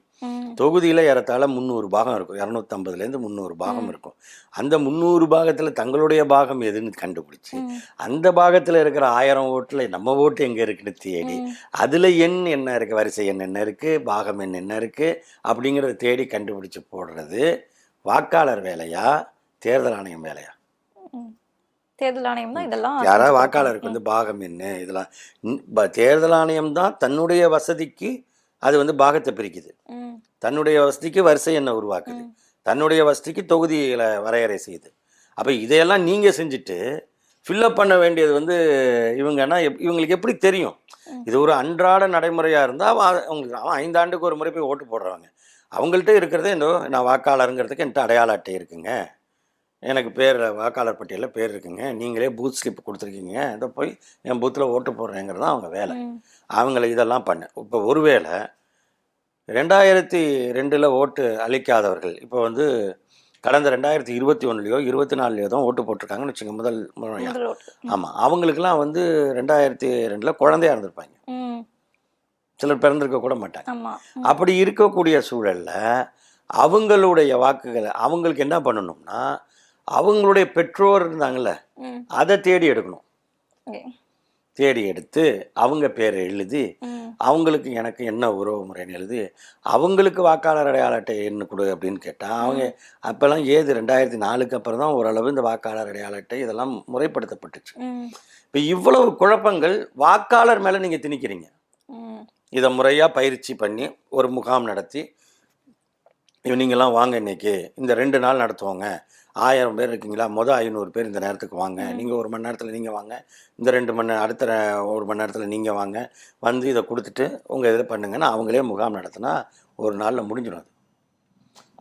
தொகுதியில் ஏறத்தாழ 300 பாகம் இருக்கும், 250லேருந்து 300 பாகம் இருக்கும். அந்த 300 பாகத்தில் தங்களுடைய பாகம் எதுன்னு கண்டுபிடிச்சி, அந்த பாகத்தில் இருக்கிற 1000 ஓட்டில் நம்ம ஓட்டு எங்கே இருக்குன்னு தேடி, அதில் எண் என்ன இருக்குது, வரிசை எண் என்ன இருக்குது, பாகம் எண் என்ன இருக்குது அப்படிங்கிறத தேடி கண்டுபிடிச்சி போடுறது வாக்காளர் வேலையா தேர்தல் ஆணையம் வேலையா? தேர்தல் ஆணையம் தான் இதெல்லாம். யாராவது வாக்காளருக்கு வந்து பாகம் என்ன இதெல்லாம் தேர்தல் ஆணையம் தான் தன்னுடைய வசதிக்கு அது வந்து பாகத்தை பிரிக்குது, தன்னுடைய வசதிக்கு வரிசை என்ன உருவாக்குது, தன்னுடைய வசதிக்கு தொகுதிகளை வரையறை செய்யுது. அப்போ இதையெல்லாம் நீங்கள் செஞ்சுட்டு ஃபில்லப் பண்ண வேண்டியது வந்து இவங்கன்னா இவங்களுக்கு எப்படி தெரியும்? இது ஒரு அன்றாட நடைமுறையாக இருந்தால் அவங்களுக்கு அவன் 5 ஆண்டுக்கு ஒரு முறை போய் ஓட்டு போடுறவங்க. அவங்கள்ட்ட இருக்கிறதே இந்த நான் வாக்காளருங்கிறதுக்கு என்கிட்ட அடையாள அட்டை இருக்குங்க, எனக்கு பேர் வாக்காளர் பட்டியலில் பேர் இருக்குங்க, நீங்களே பூத் ஸ்லிப் கொடுத்துருக்கீங்க, இதை போய் என் பூத்தில் ஓட்டு போடுறேங்கிறது தான் அவங்க வேலை. அவங்கள இதெல்லாம் பண்ண இப்போ ஒருவேளை 2002 ஓட்டு அளிக்காதவர்கள் இப்போ வந்து கடந்த 2021 24 தான் ஓட்டு போட்டிருக்காங்கன்னு வச்சுங்க, முதல் முறையாக. முதல் ஓட்டு. ஆமாம், அவங்களுக்கெல்லாம் வந்து 2002 குழந்தையா இருந்திருப்பாங்க, ம். சிலர் பிறந்திருக்க கூட மாட்டாங்க. ஆமா. அப்படி இருக்கக்கூடிய சூழலில் அவங்களுடைய வாக்குகளை அவங்களுக்கு என்ன பண்ணணும்னா, அவங்களுடைய பெற்றோர் இருந்தாங்கள்ல, ம். அதை தேடி எடுக்கணும். ஓகே. தேடி எடுத்து அவங்க பேரை எழுதி, ம். அவங்களுக்கு எனக்கு என்ன உறவு முறைன்னு எழுதி, அவங்களுக்கு வாக்காளர் அடையாள அட்டை என்ன கொடு அப்படின்னு கேட்டால் அவங்க அப்போல்லாம் 2004க்கு அப்புறம் தான் ஓரளவு இந்த வாக்காளர் அடையாள அட்டை இதெல்லாம் முறைப்படுத்தப்பட்டுச்சு. ம். இப்போ இவ்வளவு குழப்பங்கள் வாக்காளர் மேலே நீங்கள் திணிக்கிறீங்க. ம். இதை முறையாக பயிற்சி பண்ணி ஒரு முகாம் நடத்தி நீங்கள்லாம் வாங்க, இன்னைக்கு இந்த 2 நாள் நடத்துவோங்க, 1000 பேர் இருக்கீங்களா, மொதல் 500 பேர் இந்த நேரத்துக்கு வாங்க, நீங்கள் 1 மணி நேரத்தில் நீங்கள் வாங்க, இந்த 2 மணி அடுத்த 1 மணி நேரத்தில் நீங்கள் வாங்க, வந்து இதை கொடுத்துட்டு உங்கள் இதை பண்ணுங்கன்னா அவங்களே முகாம் நடத்தினா ஒரு நாளில் முடிஞ்சிடும். அது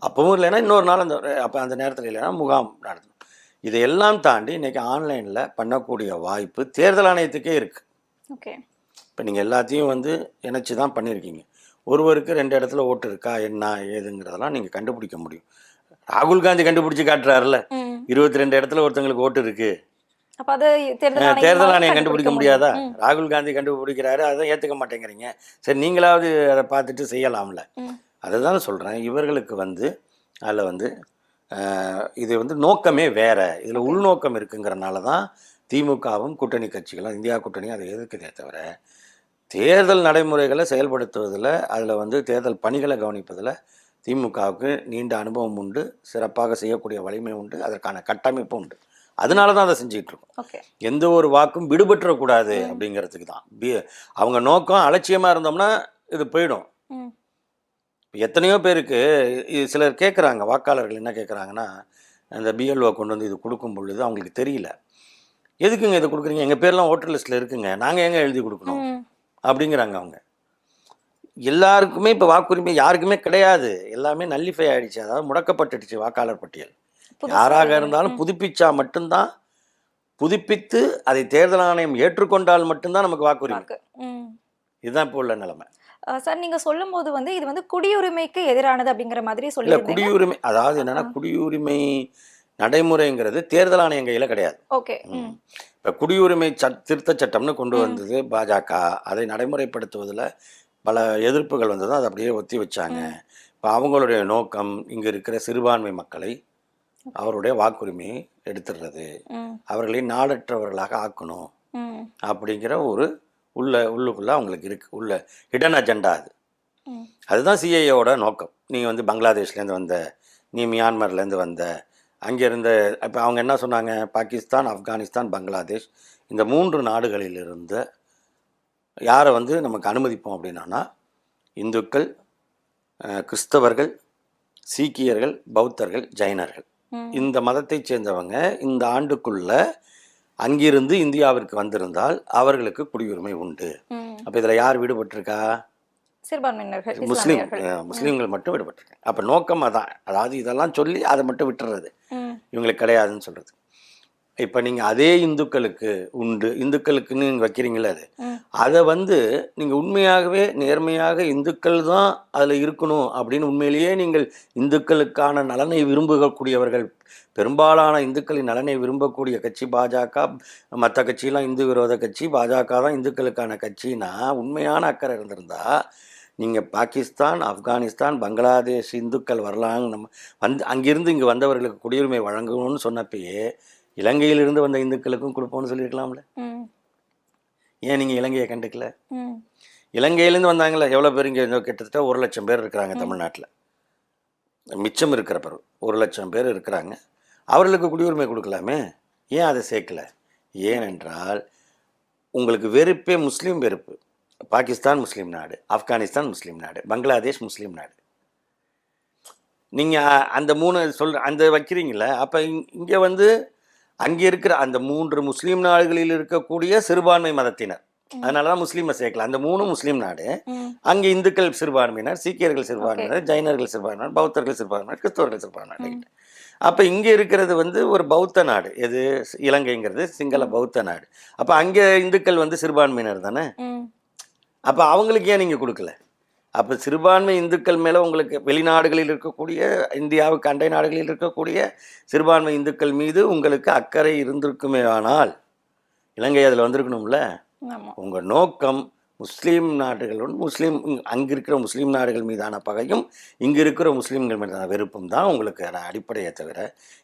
அப்பவும் இல்லைன்னா இன்னொரு நாள் அப்போ அந்த நேரத்தில் இல்லைன்னா முகாம் நடத்தணும். இதையெல்லாம் தாண்டி இன்றைக்கி ஆன்லைனில் பண்ணக்கூடிய வாய்ப்பு தேர்தல் ஆணையத்துக்கே இருக்குது. ஓகே. இப்போ நீங்கள் எல்லாத்தையும் வந்து இணைச்சி தான் பண்ணியிருக்கீங்க. ஒருவருக்கு 2 இடத்துல ஓட்டு இருக்கா என்ன ஏதுங்கிறதெல்லாம் நீங்கள் கண்டுபிடிக்க முடியும். ராகுல் காந்தி கண்டுபிடிச்சி காட்டுறாருல, 22 இடத்துல ஒருத்தங்களுக்கு ஓட்டு இருக்குது. அப்ப அது தேர்தல் ஆணையம் கண்டுபிடிக்க முடியாதா? ராகுல் காந்தி கண்டுபிடிக்கிறாரு, அதை ஏற்றுக்க மாட்டேங்கிறீங்க. சரி, நீங்களாவது அதை பார்த்துட்டு செய்யலாம்ல. அதை தான் சொல்கிறேன். இவர்களுக்கு வந்து அதில் வந்து இது வந்து நோக்கமே வேற, இதில் உள்நோக்கம் இருக்குங்கிறனால தான் திமுகவும் கூட்டணி கட்சிகளும் இந்தியா கூட்டணியும் அதை எதிர்க்குதே தவிர, தேர்தல் நடைமுறைகளை செயல்படுத்துவதில் அதில் வந்து தேர்தல் பணிகளை கவனிப்பதில் திமுகவுக்கு நீண்ட அனுபவம் உண்டு, சிறப்பாக செய்யக்கூடிய வலிமை உண்டு, அதற்கான கட்டமைப்பு உண்டு. அதனால தான் அதை செஞ்சுக்கிட்டு இருக்கோம். எந்த ஒரு வாக்கும் விடுபட்டுறக்கூடாது அப்படிங்கிறதுக்கு தான். அவங்க நோக்கம் அலட்சியமாக இருந்தோம்னா இது போயிடும். எத்தனையோ பேருக்கு சிலர் கேட்குறாங்க, வாக்காளர்கள் என்ன கேட்குறாங்கன்னா, அந்த பிஎல்ஓ கொண்டு வந்து இது கொடுக்கும் பொழுது அவங்களுக்கு தெரியல, எதுக்குங்க இதை கொடுக்குறீங்க, எங்கள் பேர்லாம் ஓட்டர் லிஸ்ட்டில் இருக்குங்க, நாங்கள் எங்கே எழுதி கொடுக்கணும் அப்படிங்கிறாங்க. அவங்க எல்லாருக்குமே இப்போ வாக்குரிமை யாருக்குமே கிடையாது, எல்லாமே நல்லிஃபை ஆகிடுச்சு, அதாவது முடக்கப்பட்டுடுச்சு வாக்காளர் பட்டியல். யாராக இருந்தாலும் புதுப்பிச்சா மட்டும்தான், புதுப்பித்து அதை தேர்தல் ஆணையம் ஏற்றுக்கொண்டால் மட்டும்தான் நமக்கு வாக்குரிமை. இதுதான் இப்போ உள்ள நிலைமை. சார், நீங்க சொல்லும் போது வந்து இது வந்து குடியுரிமைக்கு எதிரானது அப்படிங்கிற மாதிரி இல்லை, சொல்லியிருந்தீங்க. குடியுரிமை அதாவது என்னன்னா, குடியுரிமை நடைமுறைங்கிறது தேர்தல் ஆணையம் கையில் கிடையாது. ஓகே. இப்போ குடியுரிமை திருத்த சட்டம்னு கொண்டு வந்தது பாஜக, அதை நடைமுறைப்படுத்துவதில் பல எதிர்ப்புகள் வந்தது, அதை அப்படியே ஒத்தி வச்சாங்க. இப்போ அவங்களுடைய நோக்கம் இங்கே இருக்கிற சிறுபான்மை மக்களை அவருடைய வாக்குரிமையை எடுத்துடுறது, அவர்களை நாடற்றவர்களாக ஆக்கணும் அப்படிங்கிற ஒரு உள்ளுக்குள்ளே அவங்களுக்கு இருக்கு, உள்ள ஹிடன் அஜெண்டா. அதுதான் சிஐஏவோட நோக்கம். நீங்கள் வந்து பங்களாதேஷ்லேருந்து வந்த, நீ மியான்மர்லேருந்து வந்த, அங்கே இருந்த, இப்போ அவங்க என்ன சொன்னாங்க, பாகிஸ்தான், ஆப்கானிஸ்தான், பங்களாதேஷ் இந்த 3 நாடுகளிலிருந்து யாரை வந்து நமக்கு அனுமதிப்போம் அப்படின்னா, இந்துக்கள், கிறிஸ்தவர்கள், சீக்கியர்கள், பௌத்தர்கள், ஜைனர்கள், இந்த மதத்தை சேர்ந்தவங்க இந்த ஆண்டுக்குள்ள அங்கிருந்து இந்தியாவிற்கு வந்திருந்தால் அவர்களுக்கு குடியுரிமை உண்டு. அப்போ இதில் யார் விடுபட்டிருக்கா? சிறுபான்மையினர்கள், முஸ்லீம்கள் மட்டும் விடுபட்டிருக்காங்க. அப்போ நோக்கம் அதான். அதாவது இதெல்லாம் சொல்லி அதை மட்டும் விட்டுறது, இவங்களுக்கு கிடையாதுன்னு சொல்கிறது. இப்போ நீங்கள் அதே இந்துக்களுக்கு உண்டு, இந்துக்களுக்குன்னு நீங்கள் வைக்கிறீங்களே, அதை வந்து நீங்கள் உண்மையாகவே நேர்மையாக இந்துக்கள் தான் அதில் இருக்கணும் அப்படின்னு உண்மையிலேயே நீங்கள் இந்துக்களுக்கான நலனை விரும்பக்கூடியவர்கள், பெரும்பாலான இந்துக்களின் நலனை விரும்பக்கூடிய கட்சி பாஜக, மற்ற கட்சியெலாம் இந்து விரோத கட்சி, பாஜக தான் இந்துக்களுக்கான கட்சின்னா உண்மையான அக்கறை இருந்திருந்தா நீங்கள் பாகிஸ்தான், ஆப்கானிஸ்தான், பங்களாதேஷ் இந்துக்கள் வரலாம், நம்ம அங்கிருந்து இங்கே வந்தவர்களுக்கு குடியுரிமை வழங்கணும்னு சொன்னப்பயே இலங்கையிலிருந்து வந்த இந்துக்களுக்கும் கொடுப்போம்னு சொல்லியிருக்கலாம்ல. ஏன் நீங்கள் இலங்கையை கண்டுக்கல? இலங்கையிலேருந்து வந்தாங்களே எவ்வளோ பேர், இங்கே கிட்டத்தட்ட 1 லட்சம் பேர் இருக்கிறாங்க தமிழ்நாட்டில். மிச்சம் இருக்கிற பிறகு 1 லட்சம் பேர் இருக்கிறாங்க, அவர்களுக்கு குடியுரிமை கொடுக்கலாமே, ஏன் அதை சேர்க்கல? ஏனென்றால் உங்களுக்கு வெறுப்பே முஸ்லீம் வெறுப்பு. பாகிஸ்தான் முஸ்லீம் நாடு, ஆப்கானிஸ்தான் முஸ்லீம் நாடு, பங்களாதேஷ் முஸ்லீம் நாடு. நீங்கள் அந்த 3 அந்த வைக்கிறீங்கள, அப்போ இங்கே வந்து அங்கே இருக்கிற அந்த 3 முஸ்லீம் நாடுகளில் இருக்கக்கூடிய சிறுபான்மை மதத்தினர், அதனால தான் முஸ்லீமை சேர்க்கல. அந்த 3 முஸ்லீம் நாடு, அங்கே இந்துக்கள் சிறுபான்மையினர், சீக்கியர்கள் சிறுபான்மையினர், ஜைனர்கள் சிறுபான்மையினர், பௌத்தர்கள் சிறுபான்மையினர், கிறிஸ்தவர்கள் சிறுபான்மையினர். அப்போ இங்கே இருக்கிறது வந்து ஒரு பௌத்த நாடு, எது இலங்கைங்கிறது சிங்கள பௌத்த நாடு. அப்போ அங்கே இந்துக்கள் வந்து சிறுபான்மையினர் தானே. அப்போ அவங்களுக்கு ஏன் நீங்கள் கொடுக்கல? அப்போ சிறுபான்மை இந்துக்கள் மேலே உங்களுக்கு வெளிநாடுகளில் இருக்கக்கூடிய, இந்தியாவுக்கு அண்டை நாடுகளில் இருக்கக்கூடிய சிறுபான்மை இந்துக்கள் மீது உங்களுக்கு அக்கறை இருந்திருக்குமே ஆனால் இலங்கை அதில் வந்திருக்கணும்ல. உங்கள் நோக்கம் முஸ்லீம் நாடுகளுடன் அங்கே இருக்கிற முஸ்லீம் நாடுகள் மீதான பகையும் இங்கே இருக்கிற முஸ்லீம்கள் மீதான வெறுப்பும் தான் உங்களுக்கு அடிப்படையை தவிர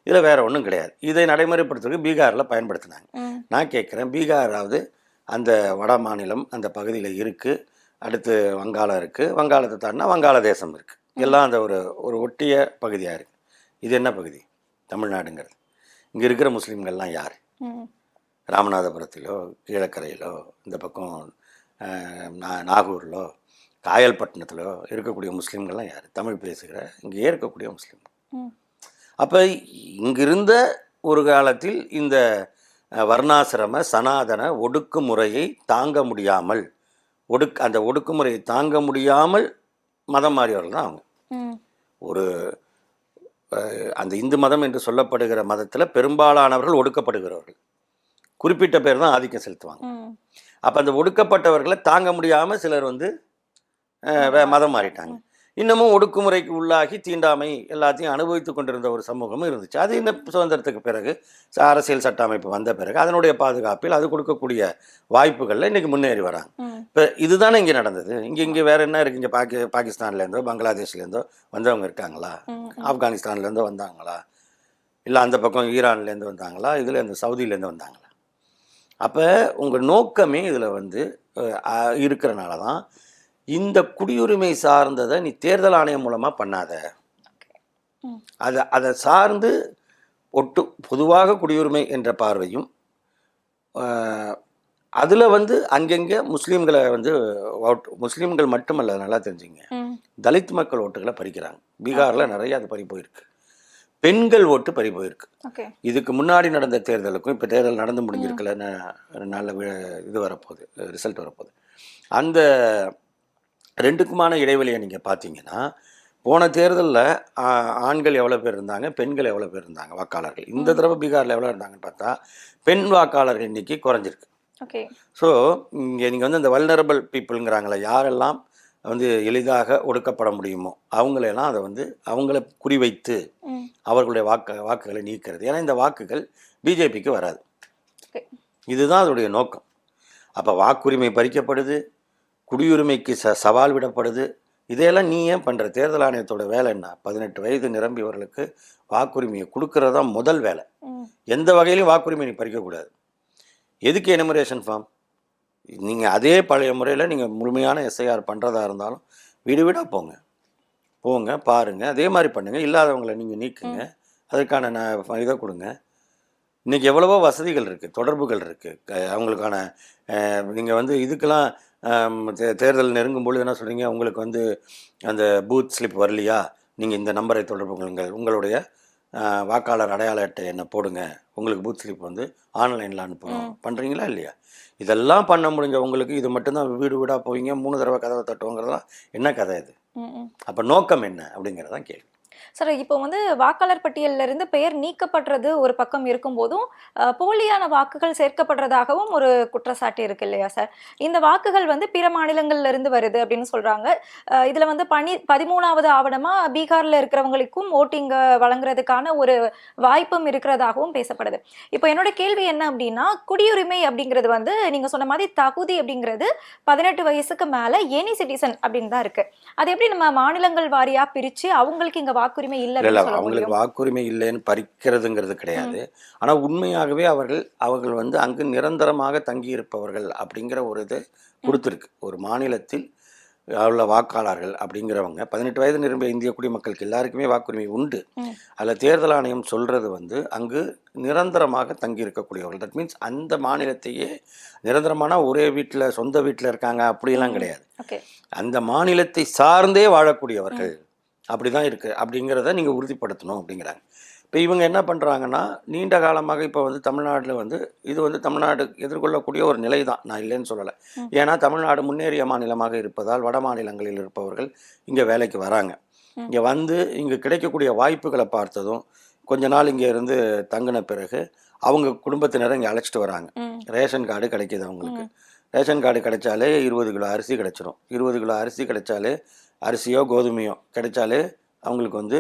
இதில் வேறு ஒன்றும் கிடையாது. இதை நடைமுறைப்படுத்துறதுக்கு பீகாரில் பயன்படுத்தினாங்க. நான் கேட்குறேன், பீகாராவது அந்த வட மாநிலம் அந்த பகுதியில் இருக்குது, அடுத்து வங்காளம் இருக்குது, வங்காளத்தை தாண்டினா வங்காளதேசம் இருக்குது, எல்லாம் அந்த ஒரு ஒட்டிய பகுதியாக இருக்குது. இது என்ன பகுதி? தமிழ்நாடுங்கிறது. இங்கே இருக்கிற முஸ்லீம்கள்லாம் யார்? ராமநாதபுரத்திலோ கீழக்கரையிலோ இந்த பக்கம் நாகூரிலோ காயல்பட்டினத்திலோ இருக்கக்கூடிய முஸ்லீம்கள்லாம் யார்? தமிழ் பேசுகிற இங்கே இருக்கக்கூடிய முஸ்லீம். அப்போ இங்கிருந்த ஒரு காலத்தில் இந்த வர்ணாசிரம சனாதன ஒடுக்குமுறையை தாங்க முடியாமல் அந்த ஒடுக்குமுறையை தாங்க முடியாமல் மதம் மாறியவர்கள் தான் அவங்க. ஒரு அந்த இந்து மதம் என்று சொல்லப்படுகிற மதத்தில் பெரும்பாலானவர்கள் ஒடுக்கப்படுகிறவர்கள், குறிப்பிட்ட பேர் தான் ஆதிக்கம் செலுத்துவாங்க. அப்போ அந்த ஒடுக்கப்பட்டவர்களை தாங்க முடியாமல் சிலர் வந்து மதம் மாறிட்டாங்க. இன்னமும் ஒடுக்குமுறைக்கு உள்ளாகி தீண்டாமை எல்லாத்தையும் அனுபவித்து கொண்டிருந்த ஒரு சமூகமும் இருந்துச்சு. அது இந்த சுதந்திரத்துக்கு பிறகு அரசியல் சட்ட அமைப்பு வந்த பிறகு அதனுடைய பாதுகாப்பில் அது கொடுக்கக்கூடிய வாய்ப்புகளில் இன்றைக்கி முன்னேறி வராங்க. இப்போ இதுதானே இங்கே நடந்தது. இங்கே வேறு என்ன இருக்குது? இங்கே பாகிஸ்தான்லேருந்தோ பங்களாதேஷ்லேருந்தோ வந்தவங்க இருக்காங்களா? ஆப்கானிஸ்தான்லேருந்தோ வந்தாங்களா? இல்லை அந்த பக்கம் ஈரான்லேருந்து வந்தாங்களா? இதில் இந்த சவுதியிலேருந்து வந்தாங்களா? அப்போ உங்கள் நோக்கமே இதில் வந்து இருக்கிறனால தான் இந்த குடியுரிமை சார்ந்ததை நீ தேர்தல் ஆணையம் மூலமாக பண்ணாத. அதை சார்ந்து பொதுவாக குடியுரிமை என்ற பார்வையும் அதில் வந்து அங்கங்கே முஸ்லீம்களை வந்து முஸ்லீம்கள் மட்டுமல்ல, நல்லா தெரிஞ்சுங்க, தலித் மக்கள் ஓட்டுகளை பறிக்கிறாங்க. பீகாரில் நிறைய அது பறி போயிருக்கு. பெண்கள் ஓட்டு பறி போயிருக்கு. இதுக்கு முன்னாடி நடந்த தேர்தலுக்கும் இப்போ தேர்தல் நடந்து முடிஞ்சிருக்கல, நல்ல இது வரப்போகுது, ரிசல்ட் வரப்போகுது. அந்த ரெண்டுக்குமான இடைவெளியை நீங்கள் பார்த்தீங்கன்னா, போன தேர்தலில் ஆண்கள் எவ்வளோ பேர் இருந்தாங்க, பெண்கள் எவ்வளோ பேர் இருந்தாங்க வாக்காளர்கள். இந்த தடவை பீகாரில் எவ்வளோ இருந்தாங்கன்னு பார்த்தா பெண் வாக்காளர்கள் எண்ணிக்கை குறைஞ்சிருக்கு. ஸோ இங்கே நீங்கள் வந்து அந்த வல்னரபிள் பீப்புளுங்கிறாங்களே, யாரெல்லாம் வந்து எளிதாக ஒடுக்கப்பட முடியுமோ அவங்களெல்லாம் அதை வந்து அவங்கள குறிவைத்து அவர்களுடைய வாக்குகளை நீக்கிறது. ஏன்னா இந்த வாக்குகள் பிஜேபிக்கு வராது. இதுதான் அதோடைய நோக்கம். அப்போ வாக்குரிமை பறிக்கப்படுது, குடியுரிமைக்கு சவால் விடப்படுது. இதையெல்லாம் நீ ஏன் பண்ணுற? தேர்தல் ஆணையத்தோட வேலை என்ன? 18 வயது நிரம்பியவர்களுக்கு வாக்குரிமையை கொடுக்கறதா முதல் வேலை. எந்த வகையிலும் வாக்குரிமை நீ பறிக்கக்கூடாது. எதுக்கு எனுமரேஷன் ஃபார்ம்? நீங்கள் அதே பழைய முறையில் நீங்கள் முழுமையான எஸ்ஐஆர் பண்ணுறதா இருந்தாலும் வீடு வீடாக போங்க பாருங்கள், அதே மாதிரி பண்ணுங்கள். இல்லாதவங்களை நீங்கள் நீக்குங்க, அதற்கான இதை கொடுங்க. இன்றைக்கி எவ்வளவோ வசதிகள் இருக்குது, தொடர்புகள் இருக்குது அவங்களுக்கான. நீங்கள் வந்து இதுக்கெல்லாம் தேர்தல் நெருங்கும் பொழுது என்ன சொல்கிறீங்க? உங்களுக்கு வந்து அந்த பூத் ஸ்லிப் வரலையா, நீங்கள் இந்த நம்பரை தொடர்பு கொள்ளுங்கள், உங்களுடைய வாக்காளர் அடையாள அட்டை என்ன போடுங்க, உங்களுக்கு பூத் ஸ்லிப் வந்து ஆன்லைனில் அனுப்புகிறோம். பண்ணுறீங்களா இல்லையா? இதெல்லாம் பண்ண முடிஞ்ச உங்களுக்கு இது மட்டும்தான் வீடு வீடாக போவீங்க, 3 தடவை கதவை தட்டுவோங்கிறதெல்லாம் என்ன கதை இது? அப்போ நோக்கம் என்ன அப்படிங்கிறதான் கேள்வி. சார், இப்போ வந்து வாக்காளர் பட்டியலில் இருந்து பெயர் நீக்கப்படுறது ஒரு பக்கம் இருக்கும்போதும் போலியான வாக்குகள் சேர்க்கப்படுறதாகவும் ஒரு குற்றச்சாட்டு இருக்கு இல்லையா சார்? இந்த வாக்குகள் வந்து பிற மாநிலங்கள்ல இருந்து வருது அப்படின்னு சொல்றாங்க. இதுல வந்து 13வது ஆவணமா பீகார்ல இருக்கிறவங்களுக்கும் ஓட்டிங் வழங்குறதுக்கான ஒரு வாய்ப்பும் இருக்கிறதாகவும் பேசப்படுது. இப்போ என்னோட கேள்வி என்ன அப்படின்னா, குடியுரிமை அப்படிங்கிறது வந்து நீங்க சொன்ன மாதிரி தகுதி அப்படிங்கிறது 18 வயசுக்கு மேல எனி சிட்டிசன் அப்படின்னு தான் இருக்கு. அது எப்படி நம்ம மாநிலங்கள் வாரியா பிரிச்சு அவங்களுக்கு இங்க வாக்குரிமை இல்லை, அவங்களுக்கு வாக்குரிமை இல்லைன்னு பறிக்கிறதுங்கிறது கிடையாது. ஆனால் உண்மையாகவே அவர்கள் வந்து அங்கு நிரந்தரமாக தங்கியிருப்பவர்கள் அப்படிங்கிற ஒரு இது கொடுத்துருக்கு. ஒரு மாநிலத்தில் உள்ள வாக்காளர்கள் அப்படிங்கிறவங்க 18 வயது நிரம்பிய இந்திய குடிமக்களுக்கு எல்லாருக்குமே வாக்குரிமை உண்டு. அதில் தேர்தல் ஆணையம் சொல்கிறது வந்து அங்கு நிரந்தரமாக தங்கியிருக்கக்கூடியவர்கள். தட் மீன்ஸ் அந்த மாநிலத்தையே நிரந்தரமான ஒரே வீட்டில் சொந்த வீட்டில் இருக்காங்க அப்படியெல்லாம் கிடையாது. அந்த மாநிலத்தை சார்ந்தே வாழக்கூடியவர்கள் அப்படி தான் இருக்குது அப்படிங்கிறத நீங்கள் உறுதிப்படுத்தணும் அப்படிங்கிறாங்க. இப்போ இவங்க என்ன பண்ணுறாங்கன்னா, நீண்ட காலமாக இப்போ வந்து தமிழ்நாட்டில் வந்து இது வந்து தமிழ்நாடு எதிர்கொள்ளக்கூடிய ஒரு நிலை தான், நான் இல்லைன்னு சொல்லலை. ஏன்னா தமிழ்நாடு முன்னேறிய மாநிலமாக இருப்பதால் வட மாநிலங்களில் இருப்பவர்கள் இங்கே வேலைக்கு வராங்க. இங்கே வந்து இங்கே கிடைக்கக்கூடிய வாய்ப்புகளை பார்த்ததும் கொஞ்ச நாள் இங்கே இருந்து தங்கின பிறகு அவங்க குடும்பத்தினரை இங்கே அழைச்சிட்டு வராங்க. ரேஷன் கார்டு கிடைக்கிது அவங்களுக்கு. ரேஷன் கார்டு கிடைச்சாலே 20 கிலோ அரிசி கிடைச்சிரும். 20 கிலோ அரிசி கிடைச்சாலே, அரிசியோ கோதுமையோ கிடைச்சாலே அவங்களுக்கு வந்து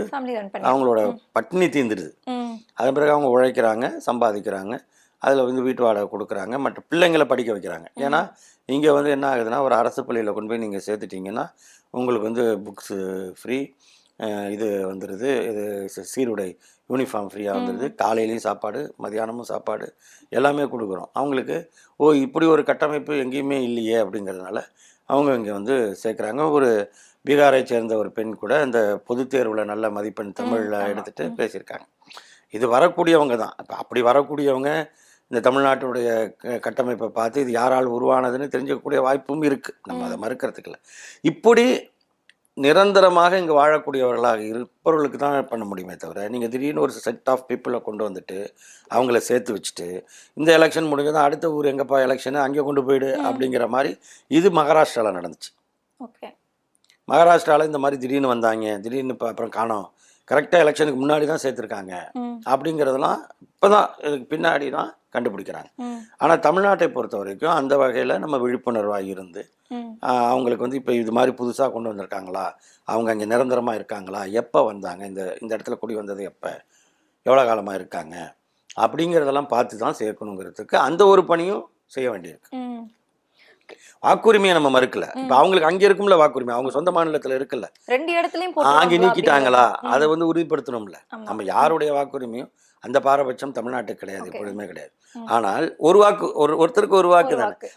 அவங்களோட பட்டினி தீர்ந்துடுது. அதன் பிறகு அவங்க உழைக்கிறாங்க, சம்பாதிக்கிறாங்க, அதில் வந்து வீட்டு வாடகை கொடுக்குறாங்க, மற்ற பிள்ளைங்களை படிக்க வைக்கிறாங்க. ஏன்னா இங்கே வந்து என்ன ஆகுதுன்னா, ஒரு அரசு பள்ளியில் கொண்டு போய் நீங்கள் சேர்த்துட்டிங்கன்னா உங்களுக்கு வந்து புக்ஸு ஃப்ரீ, இது வந்துடுது, இது சீருடை யூனிஃபார்ம் ஃப்ரீயாக வந்துடுது, காலையிலையும் சாப்பாடு, மதியானமும் சாப்பாடு எல்லாமே கொடுக்குறோம். அவங்களுக்கு இப்படி ஒரு கட்டமைப்பு எங்கேயுமே இல்லையே அப்படிங்கிறதுனால அவங்க இங்கே வந்து சேர்க்குறாங்க. ஒரு பீகாரை சேர்ந்த ஒரு பெண் கூட இந்த பொதுத் தேர்வில் நல்ல மதிப்பெண் தமிழில் எடுத்துகிட்டு பேசியிருக்காங்க. இது வரக்கூடியவங்க தான். இப்போ அப்படி வரக்கூடியவங்க இந்த தமிழ்நாட்டுடைய கட்டமைப்பை பார்த்து இது யாரால் உருவானதுன்னு தெரிஞ்சுக்கக்கூடிய வாய்ப்பும் இருக்குது. நம்ம அதை மறுக்கிறதுக்கு இல்லை. இப்படி நிரந்தரமாக இங்கே வாழக்கூடியவர்களாக இருப்பவர்களுக்கு தான் பண்ண முடியுமே தவிர, நீங்கள் திடீர்னு ஒரு செட் ஆஃப் பீப்புளை கொண்டு வந்துட்டு அவங்கள சேர்த்து வச்சுட்டு இந்த எலெக்ஷன் முடிஞ்சதான் அடுத்த ஊர் எங்கப்பா எலெக்ஷனு அங்கே கொண்டு போயிடு அப்படிங்கிற மாதிரி இது மகாராஷ்டிராவில் நடந்துச்சு. ஓகே, மகாராஷ்டிராவில் இந்த மாதிரி திடீர்னு வந்தாங்க, திடீர்னு இப்போ அப்புறம் காணோம், கரெக்டாக எலெக்ஷனுக்கு முன்னாடி தான் சேர்த்துருக்காங்க அப்படிங்கிறதெல்லாம் இப்போ தான் இதுக்கு பின்னாடி தான் கண்டுபிடிக்கிறாங்க. ஆனால் தமிழ்நாட்டை பொறுத்த வரைக்கும் அந்த வகையில் நம்ம விழிப்புணர்வாக இருந்து அவங்களுக்கு வந்து இப்போ இது மாதிரி புதுசாக கொண்டு வந்திருக்காங்களா, அவங்க அங்கே நிரந்தரமாக இருக்காங்களா, எப்போ வந்தாங்க, இந்த இடத்துல குடி வந்தது எப்போ, எவ்வளோ காலமாக இருக்காங்க அப்படிங்கிறதெல்லாம் பார்த்து தான் சேர்க்கணுங்கிறதுக்கு அந்த ஒரு பணியும் செய்ய வேண்டியிருக்கு. வாக்குரிமையை நம்ம மறுக்கல. இப்போ அவங்களுக்கு அங்கே இருக்கும்ல வாக்குரிமை, அவங்க சொந்த மாநிலத்தில் இருக்குல்ல, 2 இடத்துலையும் அங்கே நீக்கிட்டாங்களா, அதை வந்து உறுதிப்படுத்தணும்ல. நம்ம யாருடைய வாக்குரிமையும் அந்த பாரபட்சம் தமிழ்நாட்டுக்கு கிடையாது, எப்பொழுதுமே கிடையாது. ஆனால் ஒரு வாக்கு ஒருத்தருக்கு ஒரு வாக்கு தானே.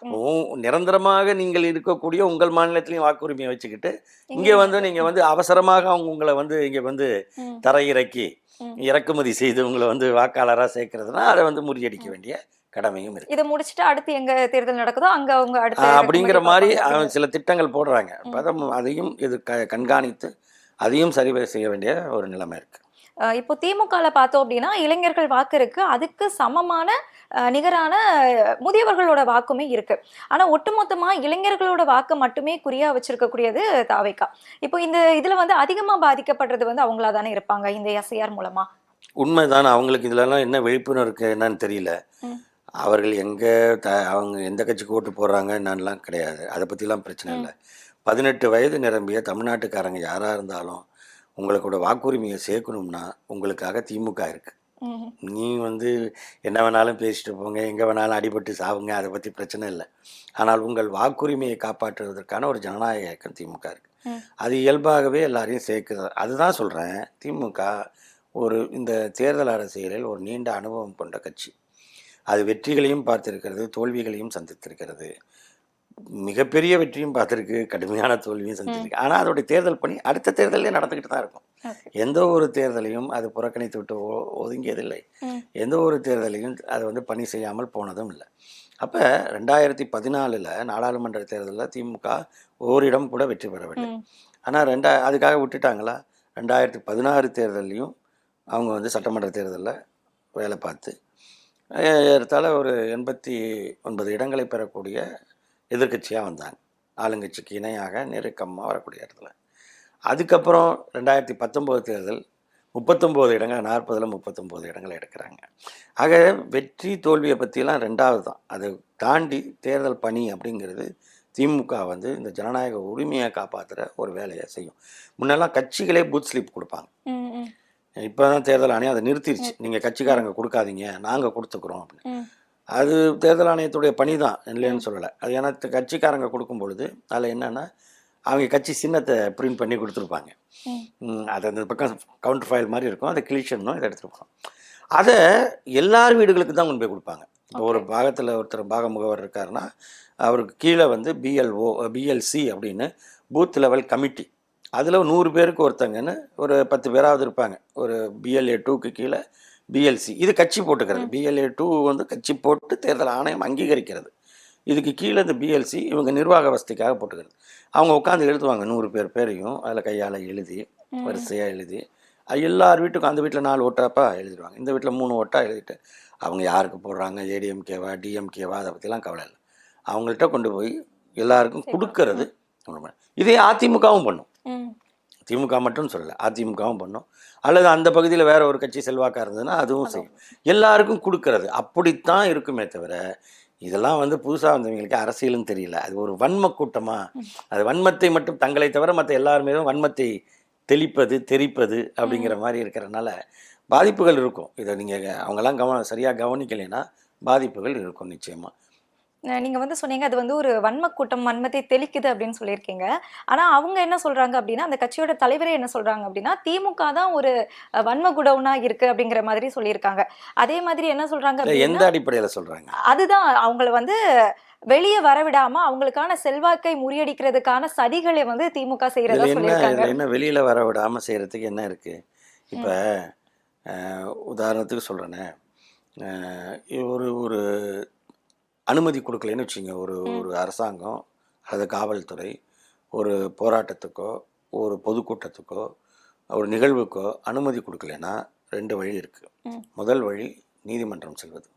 நிரந்தரமாக நீங்கள் இருக்கக்கூடிய உங்கள் மாநிலத்திலையும் வாக்குரிமையை வச்சுக்கிட்டு இங்கே வந்து நீங்கள் வந்து அவசரமாக அவங்க உங்களை வந்து இங்கே வந்து தரையிறக்கி இறக்குமதி செய்து உங்களை வந்து வாக்காளராக சேர்க்கறதுனா அதை வந்து முறியடிக்க வேண்டிய கடமையும் இருக்கு. இதை முடிச்சுட்டு அடுத்து எங்க தேர்தல் நடக்குதோ அங்க அவங்க அடுத்து அப்படிங்கிற மாதிரி சில திட்டங்கள் போடுறாங்க. அதையும் இது கண்காணித்து அதையும் சரி செய்ய வேண்டிய ஒரு நிலைமை இருக்கு. இப்போ திமுகவில் பார்த்தோம் அப்படின்னா இளைஞர்கள் வாக்கு இருக்கு, அதுக்கு சமமான நிகரான முதியவர்களோட வாக்குமே இருக்கு. ஆனா ஒட்டுமொத்தமா இளைஞர்களோட வாக்கு மட்டுமே குறியா வச்சிருக்கக்கூடியது தாவேகா. இப்போ இந்த இதுல வந்து அதிகமா பாதிக்கப்படுறது வந்து அவங்களா தானே இருப்பாங்க இந்த எஸ்ஐஆர் மூலமா. உண்மைதான். அவங்களுக்கு இதுலலாம் என்ன விழிப்புணர்வு இருக்கு என்னன்னு தெரியல. அவர்கள் அவங்க எந்த கட்சிக்கு ஓட்டு போடுறாங்க என்னன்னெலாம் கிடையாது, அதை பற்றிலாம் பிரச்சனை இல்லை. 18 வயது நிரம்பிய தமிழ்நாட்டுக்காரங்க யாராக இருந்தாலும் உங்களுக்கூட வாக்குரிமையை சேர்க்கணும்னா உங்களுக்காக திமுக இருக்குது. நீ வந்து என்ன வேணாலும் பேசிட்டு போங்க, எங்கே வேணாலும் அடிபட்டு சாவுங்க, அதை பற்றி பிரச்சனை இல்லை. ஆனால் உங்கள் வாக்குரிமையை காப்பாற்றுவதற்கான ஒரு ஜனநாயக இயக்கம் திமுக இருக்குது. அது இயல்பாகவே எல்லாரையும் சேர்க்குது. அதுதான் சொல்கிறேன், திமுக இந்த தேர்தல் அரசியலில் ஒரு நீண்ட அனுபவம் கொண்ட கட்சி. அது வெற்றிகளையும் பார்த்துருக்கிறது, தோல்விகளையும் சந்தித்திருக்கிறது. மிகப்பெரிய வெற்றியும் பார்த்துருக்கு, கடுமையான தோல்வியும் சந்திச்சிருக்கு. ஆனால் அதோடைய தேர்தல் பணி அடுத்த தேர்தலே நடந்துக்கிட்டு தான் இருக்கும். எந்த ஒரு தேர்தலையும் அது புறக்கணித்து விட்டு ஒதுங்கியதில்லை. எந்த ஒரு தேர்தலையும் அது வந்து பணி செய்யாமல் போனதும் இல்லை. அப்போ 2014 நாடாளுமன்ற தேர்தலில் திமுக ஓரிடம் கூட வெற்றி பெறவில்லை. ஆனால் அதுக்காக விட்டுட்டாங்களா? 2016 தேர்தலையும் அவங்க வந்து சட்டமன்ற தேர்தலில் வேலை பார்த்து ஏறத்தாழ ஒரு 89 இடங்களை பெறக்கூடிய எதிர்கட்சியாக வந்தாங்க. ஆளுங்கட்சிக்கு இணையாக நெருக்கமாக வரக்கூடிய இடத்துல. அதுக்கப்புறம் 2019 தேர்தல் 39 இடங்கள், 40ல் 39 இடங்களை எடுக்கிறாங்க. ஆக வெற்றி தோல்வியை பற்றிலாம் ரெண்டாவது தான். அதை தாண்டி தேர்தல் பணி அப்படிங்கிறது திமுக வந்து இந்த ஜனநாயக உரிமையை காப்பாற்றுற ஒரு வேலையை செய்யும். முன்னெல்லாம் கட்சிகளே பூத் ஸ்லிப் கொடுப்பாங்க. இப்போ தான் தேர்தல் ஆணையம் அதை நிறுத்திடுச்சு. நீங்கள் கட்சிக்காரங்க கொடுக்காதீங்க, நாங்கள் கொடுத்துக்குறோம் அப்படின்னு. அது தேர்தல் ஆணையத்துடைய பணி தான், இல்லைன்னு சொல்லலை. அது ஏன்னா கட்சிக்காரங்க கொடுக்கும் பொழுது அதில் என்னென்னா அவங்க கட்சி சின்னத்தை பிரிண்ட் பண்ணி கொடுத்துருப்பாங்க. அது அந்த பக்கம் கவுண்டர் ஃபைல் மாதிரி இருக்கும், அதை கிழிச்சிடணும், இதை எடுத்துருப்போம். அதை எல்லார் வீடுகளுக்கு தான் கொண்டு போய் கொடுப்பாங்க. இப்போ ஒரு பாகத்தில் ஒருத்தர் பாக முகவர் இருக்காருன்னா அவருக்கு கீழே வந்து பிஎல்சி அப்படின்னு பூத் லெவல் கமிட்டி, அதில் 100 பேருக்கு ஒருத்தங்கன்னு ஒரு 10 பேராவது இருப்பாங்க. ஒரு BLA 2க்கு கீழே BLC, இது கட்சி போட்டுக்கிறது. BLA 2 வந்து கட்சி போட்டு தேர்தல் ஆணையம் அங்கீகரிக்கிறது. இதுக்கு கீழே இந்த BLC இவங்க நிர்வாக வசதிக்காக போட்டுக்கிறது. அவங்க உட்காந்து எழுதுவாங்க 100 பேரையும் அதில் கையால் எழுதி வரிசையாக எழுதி எல்லார் வீட்டுக்கும் அந்த வீட்டில் 4 ஓட்டாப்பா எழுதிடுவாங்க, இந்த வீட்டில் 3 ஓட்டா எழுதிட்டு அவங்க யாருக்கு போடுறாங்க, ஏடிஎம்கேவா டிஎம்கேவா அதை பற்றிலாம் கவலை இல்லை. அவங்கள்ட்ட கொண்டு போய் எல்லாருக்கும் கொடுக்கறது. இதே அதிமுகவும் பண்ணும். திமுக மட்டும் சொல்லலை, அதிமுகவும் பண்ணும். அல்லது அந்த பகுதியில் வேற ஒரு கட்சி செல்வாக்காக இருந்ததுன்னா அதுவும் செய்யும். எல்லாருக்கும் கொடுக்கறது அப்படித்தான் இருக்குமே தவிர இதெல்லாம் வந்து புதுசாக வந்தவங்களுக்கு அரசியலும் தெரியல. அது ஒரு வன்ம கூட்டமாக, அது வன்மத்தை மட்டும் தங்களை தவிர மற்ற எல்லாருமே வன்மத்தை தெளிப்பது தெரிப்பது அப்படிங்கிற மாதிரி இருக்கிறதுனால பாதிப்புகள் இருக்கும். இதை நீங்கள் அவங்கெல்லாம் சரியாக கவனிக்கலைன்னா பாதிப்புகள் இருக்கும் நிச்சயமாக. நீங்க வந்து சொன்னீங்க அது வந்து ஒரு வன்ம கூட்டம் வன்மத்தை தெளிக்குது அப்படின்னு சொல்லியிருக்கீங்க. ஆனா அவங்க என்ன சொல்றாங்க அப்படின்னா, அந்த கட்சியோட தலைவரே என்ன சொல்றாங்க அப்படின்னா, திமுக தான் ஒரு வன்ம குடவுனா இருக்கு அப்படிங்கிற மாதிரி சொல்லியிருக்காங்க. அதே மாதிரி என்ன சொல்றாங்க எந்த அப்படின்னா, அடிப்படையில் சொல்கிறாங்க? அதுதான் அவங்கள வந்து வெளியே வரவிடாம அவங்களுக்கான செல்வாக்கை முறியடிக்கிறதுக்கான சதிகளை வந்து திமுக செய்யறதா சொல்லியிருக்காங்க. என்ன வெளியில் வர விடாமல் செய்கிறதுக்கு என்ன இருக்குது? இப்போ உதாரணத்துக்கு சொல்கிறேனே, ஒரு ஒரு அனுமதி கொடுக்கலன்னு வச்சுங்க, ஒரு அரசாங்கம் அல்லது காவல்துறை ஒரு போராட்டத்துக்கோ ஒரு பொதுக்கூட்டத்துக்கோ ஒரு நிகழ்வுக்கோ அனுமதி கொடுக்கலன்னா 2 வழி இருக்குது. முதல் வழி நீதிமன்றம் செல்வது.